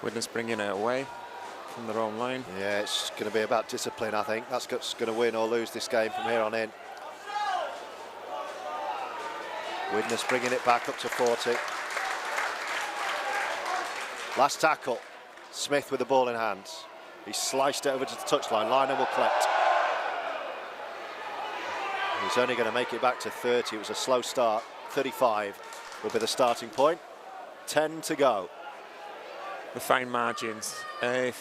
Widnes bringing it away from their own line. Yeah, it's going to be about discipline, I think. That's going to win or lose this game from here on in. Widnes bringing it back up to 40. Last tackle. Smith with the ball in hand. He sliced it over to the touchline. Lynham will collect. He's only going to make it back to 30. It was a slow start. 35 will be the starting point. 10 to go. The fine margins. If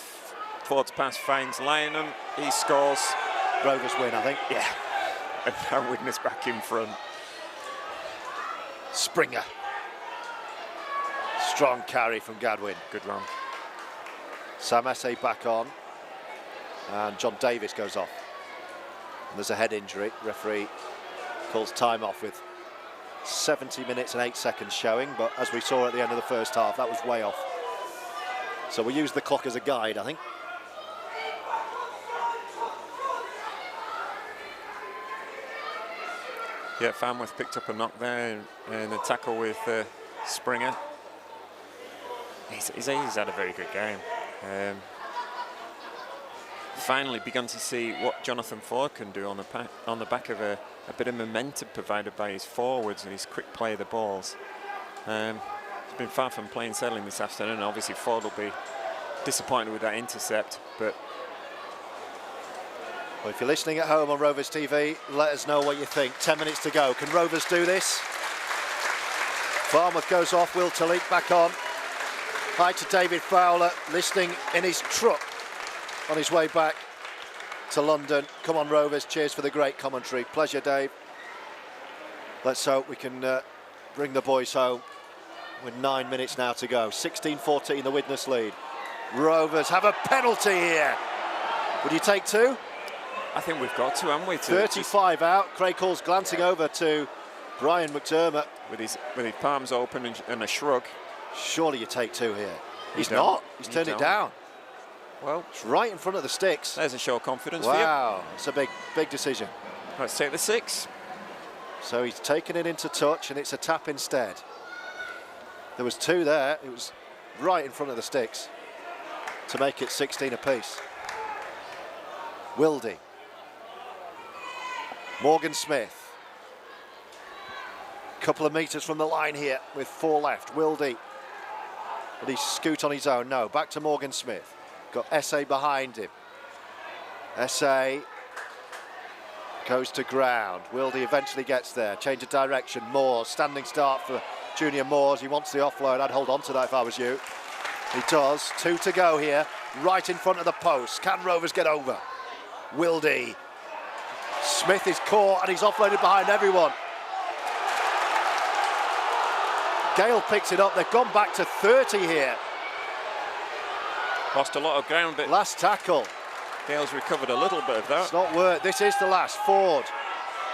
Ford's pass finds Lynham, he scores. Rovers win, I think. Yeah. And now Widnes back in front. Springer. Strong carry from Gadwin. Good run. Sam Essay back on. And John Davis goes off. And there's a head injury. Referee calls time off with 70 minutes and 8 seconds showing. But as we saw at the end of the first half, that was way off. So we use the clock as a guide, I think. Yeah, Farnworth picked up a knock there and a tackle with Springer. He's had a very good game. Finally begun to see what Jonathan Ford can do on the back of a bit of momentum provided by his forwards and his quick play of the balls. He's been far from plain sailing this afternoon. Obviously Ford will be disappointed with that intercept, but well, if you're listening at home on Rovers TV, let us know what you think. 10 minutes to go. Can Rovers do this? Farnworth goes off. Will Talik back on. Hi to David Fowler, listening in his truck on his way back to London. Come on, Rovers. Cheers for the great commentary. Pleasure, Dave. Let's hope we can bring the boys home with 9 minutes now to go. 16-14, the Widnes lead. Rovers have a penalty here. Would you take 2? I think we've got to, haven't we? 35 out. Craig Hall's glancing over to Brian McDermott. With his palms open and a shrug. Surely you take 2 here. He's not. He's turned it down. Well, it's right in front of the sticks. There's a show of confidence for you. Wow, it's a big decision. Let's take the 6. So he's taken it into touch, and it's a tap instead. There was 2 there. It was right in front of the sticks to make it 16 apiece. Wildy. Morgan Smith. Couple of metres from the line here with 4 left. Wildy. Will he scoot on his own? No. Back to Morgan Smith. Got SA behind him. SA goes to ground. Wildy eventually gets there. Change of direction. Moores. Standing start for Junior Moores. He wants the offload. I'd hold on to that if I was you. He does. 2 to go here. Right in front of the post. Can Rovers get over? Wildy. Smith is caught and he's offloaded behind everyone. Gale picks it up. They've gone back to 30 here. Lost a lot of ground, but Last tackle. Gale's recovered a little bit of that. It's not work. This is the last. Ford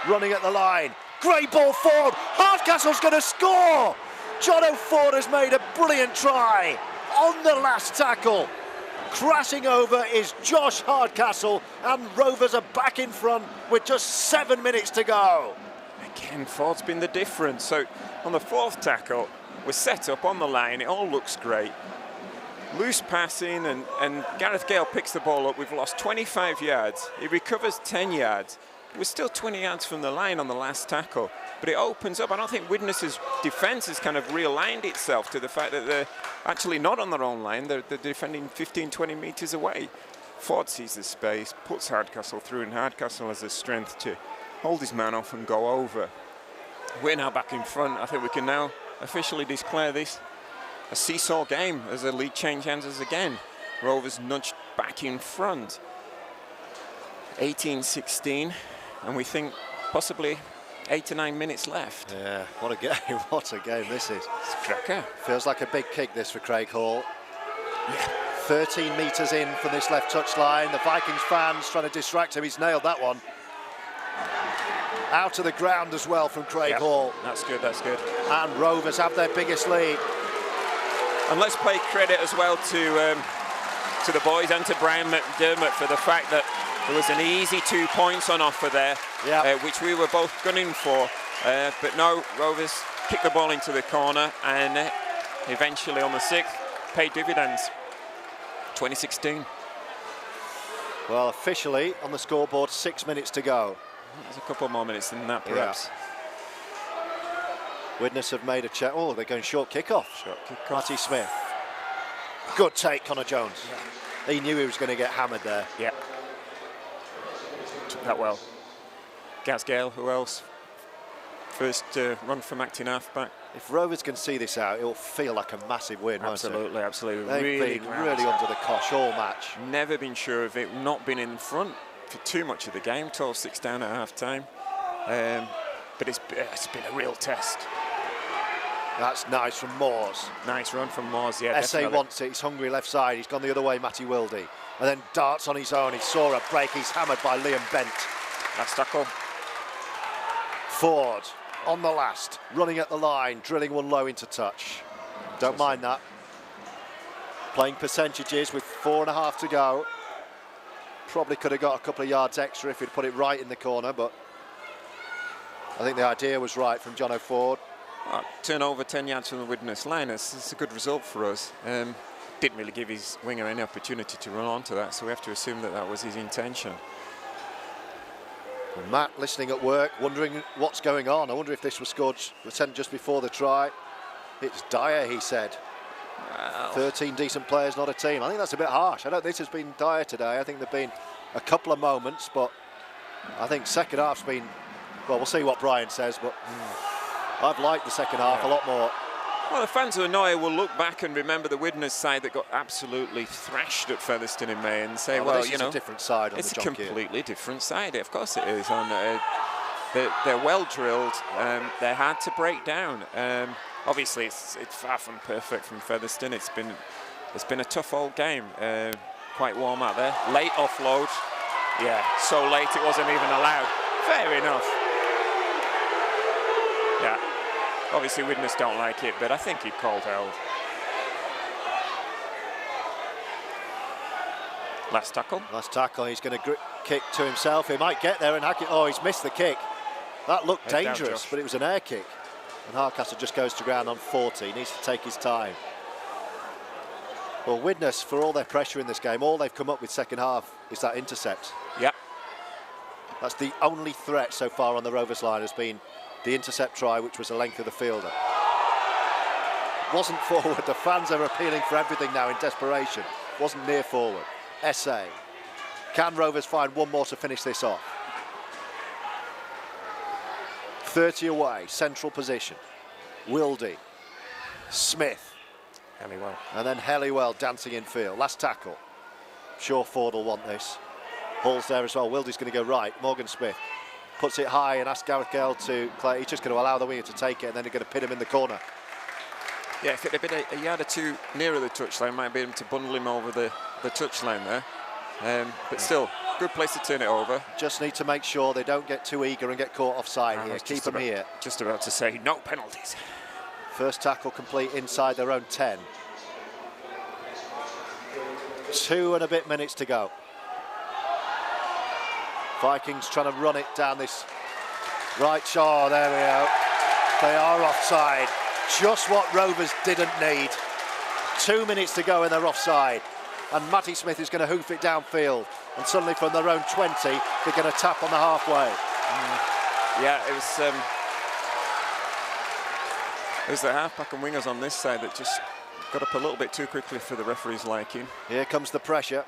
running at the line. Great ball, Ford. Hardcastle's going to score. Jono Ford has made a brilliant try on the last tackle. Crashing over is Josh Hardcastle, and Rovers are back in front with just 7 minutes to go. Again, Ford's been the difference. So on the 4th tackle, we're set up on the line. It all looks great. Loose passing, and Gareth Gale picks the ball up. We've lost 25 yards. He recovers 10 yards. We're still 20 yards from the line on the last tackle. But it opens up. I don't think Widnes' defence has kind of realigned itself to the fact that they're actually not on their own line. They're defending 15, 20 metres away. Ford sees the space, puts Hardcastle through, and Hardcastle has the strength to hold his man off and go over. We're now back in front. I think we can now officially declare this a seesaw game as the lead change hands again. Rovers nudged back in front. 18-16, and we think possibly 8 to 9 minutes left. Yeah, what a game, what a game this is. It's a cracker. Feels like a big kick this for Craig Hall. Yeah. 13 metres in from this left touch line. The Vikings fans trying to distract him. He's nailed that one. Out of the ground as well from Craig Hall. That's good, that's good. And Rovers have their biggest lead. And let's pay credit as well to the boys and to Brian McDermott for the fact that there was an easy 2 points on offer there, which we were both gunning for. But no, Rovers kicked the ball into the corner and eventually on the 6th paid dividends. 2016. Well, officially on the scoreboard, 6 minutes to go. There's a couple more minutes than that, perhaps. Widnes have made a check. Oh, they're going short kickoff. Short kickoff. Matty Smith. Good take, Connor Jones. Yeah. He knew he was going to get hammered there. Yeah. Took that well. Gaz Gale, who else? First run from acting half-back. If Rovers can see this out, it will feel like a massive win, won't it? Absolutely, absolutely. They've been really under the cosh all match. Never been sure of it, not been in front for too much of the game, 12-6 down at half-time. But it's been a real test. That's nice from Moores. Nice run from Moores, yeah, SA definitely. wants it, he's hungry left side, he's gone the other way, Matty Wildy. And then darts on his own, he saw a break, he's hammered by Liam Bent. That's tackle. Ford on the last, running at the line, drilling one low into touch. Don't mind that. Playing percentages with 4.5 to go. Probably could have got a couple of yards extra if he'd put it right in the corner, but I think the idea was right from Jono Ford. Well, turnover 10 yards from the Widnes line. It's a good result for us. Didn't really give his winger any opportunity to run onto that, so we have to assume that that was his intention. Well, Matt listening at work, wondering what's going on. I wonder if this was scored just before the try. It's Dyer, he said. Wow. 13 decent players, not a team. I think that's a bit harsh. I don't think this has been dire today. I think there have been a couple of moments, but I think second half's been, well, we'll see what Brian says, but I've liked the second half a lot more. Well, the fans of Anoia will look back and remember the Widnes side that got absolutely thrashed at Featherstone in May and say, well, you know, it's a different side on it's the a completely different side. Of course it is. They're well drilled. They're hard to break down. Obviously, it's far from perfect from Featherstone. It's been a tough old game. Quite warm out there. Late offload. Yeah, so late it wasn't even allowed. Fair enough. Yeah. Obviously, Widnes don't like it, but I think he called held. Last tackle. Last tackle, he's going to kick to himself. He might get there and hack it. Oh, he's missed the kick. That looked dangerous, but it was an air kick. And Hardcastle just goes to ground on 40. He needs to take his time. Well, Widnes, for all their pressure in this game, all they've come up with second half is that intercept. Yeah. That's the only threat so far on the Rovers line, has been the intercept try, which was the length of the fielder. Wasn't forward. The fans are appealing for everything now in desperation. Wasn't near forward. SA. Can Rovers find one more to finish this off? 30 away, central position. Wildy. Smith. Helliwell. And then Helliwell dancing in field. Last tackle. Sure Ford will want this. Hall's there as well. Wildy's going to go right. Morgan Smith puts it high and asks Gareth Gale to play. He's just going to allow the winger to take it, and then they're going to pin him in the corner. Yeah, if it had been a yard or two nearer the touchline, might be able to bundle him over the touchline there. But still, good place to turn it over. Just need to make sure they don't get too eager and get caught offside here. Keep them here. Just about to say, no penalties. First tackle complete inside their own 10. 2 and a bit minutes to go. Vikings trying to run it down this right shore. There we go. They are offside. Just what Rovers didn't need. 2 minutes to go and they're offside. And Matty Smith is going to hoof it downfield. And suddenly from their own 20, they're going to tap on the halfway. Yeah, it was the half-back and wingers on this side that just got up a little bit too quickly for the referee's liking. Here comes the pressure.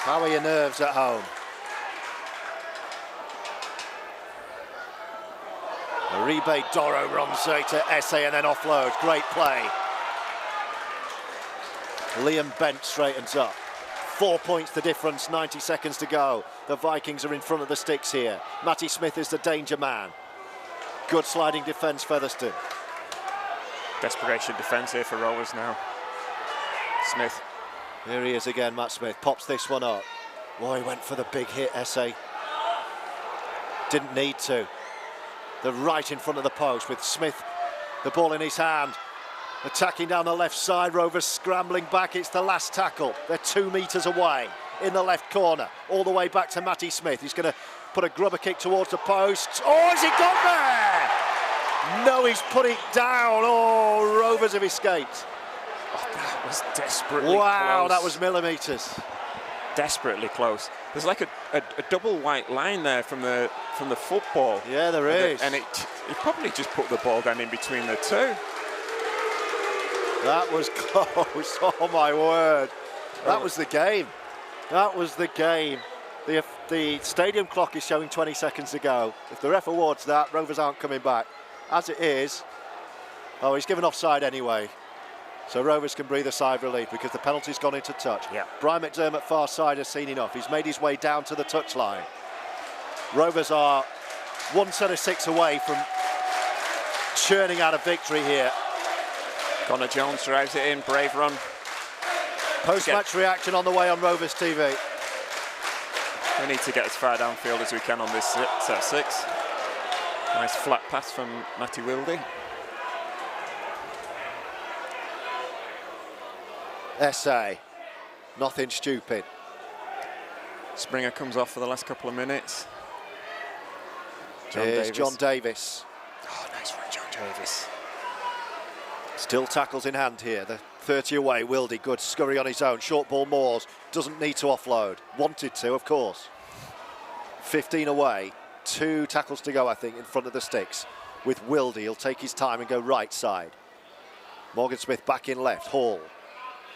How are your nerves at home? Uribe Doro runs straight to SA and then offloads. Great play. Liam Bent straightens up. 4 points the difference, 90 seconds to go. The Vikings are in front of the sticks here. Matty Smith is the danger man. Good sliding defence, Featherstone. Desperation defence here for Rovers now. Smith. Here he is again, Matt Smith. Pops this one up. Oh, he went for the big hit, SA. Didn't need to. They're right in front of the post with Smith, the ball in his hand. Attacking down the left side, Rovers scrambling back. It's the last tackle. They're 2 metres away in the left corner. All the way back to Matty Smith. He's going to put a grubber kick towards the post. Oh, has he got there? No, he's put it down. Oh, Rovers have escaped. Oh, that was desperately close. Wow, that was millimetres. Desperately close. There's like a double white line there from the football. Yeah, there is. And it probably just put the ball down in between the two. That was close. Oh my word! That was the game. That was the game. The stadium clock is showing 20 seconds to go. If the ref awards that, Rovers aren't coming back. As it is, oh, he's given offside anyway. So Rovers can breathe a sigh of relief because the penalty's gone into touch. Yeah. Brian McDermott far side has seen enough. He's made his way down to the touchline. Rovers are 1 set of 6 away from churning out a victory here. Connor Jones drives it in, brave run. Post-match reaction on the way on Rovers TV. We need to get as far downfield as we can on this set 6. Nice flat pass from Matty Wildy. SA, nothing stupid. Springer comes off for the last couple of minutes. Here's John Davis. Oh, nice run, John Davis. Still tackles in hand here. The 30 away, Wildy, good scurry on his own. Short ball Moores, doesn't need to offload. Wanted to, of course. 15 away, 2 tackles to go, I think, in front of the sticks. With Wildy, he'll take his time and go right side. Morgan Smith back in left, Hall.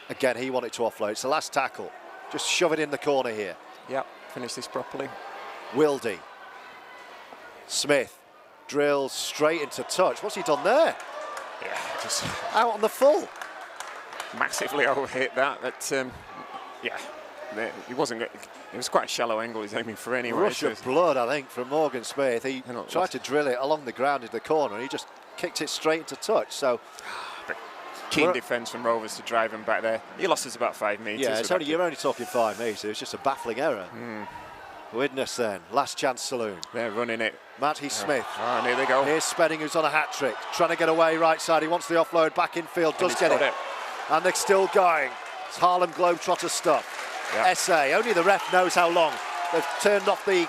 Again, he wanted to offload. It's the last tackle. Just shove it in the corner here. Yep, finish this properly. Wildy. Smith drills straight into touch. What's he done there? Yeah, just out on the full. Massively overhit that. But yeah, it wasn't. It was quite a shallow angle he's aiming for anyway. Rush of blood, I think, from Morgan Smith. He tried to drill it along the ground into the corner, and he just kicked it straight into touch. So. Keen defence from Rovers to drive him back there. He lost us about 5 metres. Yeah, you're only talking 5 metres. It was just a baffling error. Widnes then, last chance saloon. They're running it. Matty Smith. Oh, and here they go. Here's Spedding, who's on a hat-trick. Trying to get away right side. He wants the offload back in field. Does get it. And they're still going. It's Harlem Globetrotter stuff. Yep. SA. Only the ref knows how long. They've turned off the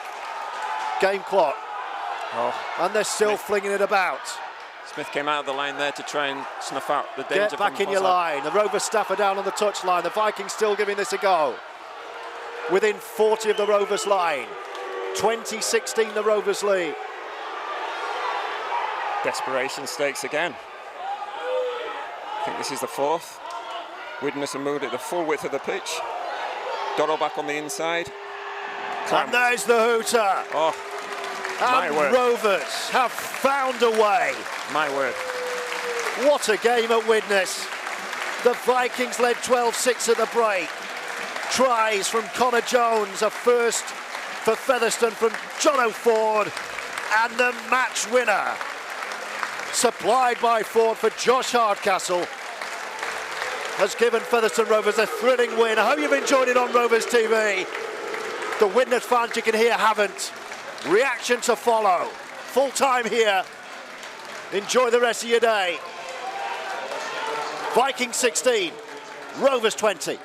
game clock. Oh. And they're still flinging it about. Smith came out of the line there to try and snuff out the danger. Get back in your line. The Rovers staff are down on the touchline. The Vikings still giving this a go. Within 40 of the Rovers line. 20-16 the Rovers lead. Desperation stakes again. I think this is the fourth. Widnes have moved it the full width of the pitch. Doddle back on the inside. And there's the hooter. Oh, my word. Rovers have found a way. My word. What a game at Widnes. The Vikings led 12-6 at the break. Tries from Connor Jones, a first for Featherstone from John O'Ford, and the match winner, supplied by Ford for Josh Hardcastle, has given Featherstone Rovers a thrilling win. I hope you've enjoyed it on Rovers TV. The Widnes fans you can hear haven't. Reaction to follow. Full time here. Enjoy the rest of your day. Vikings 16, Rovers 20.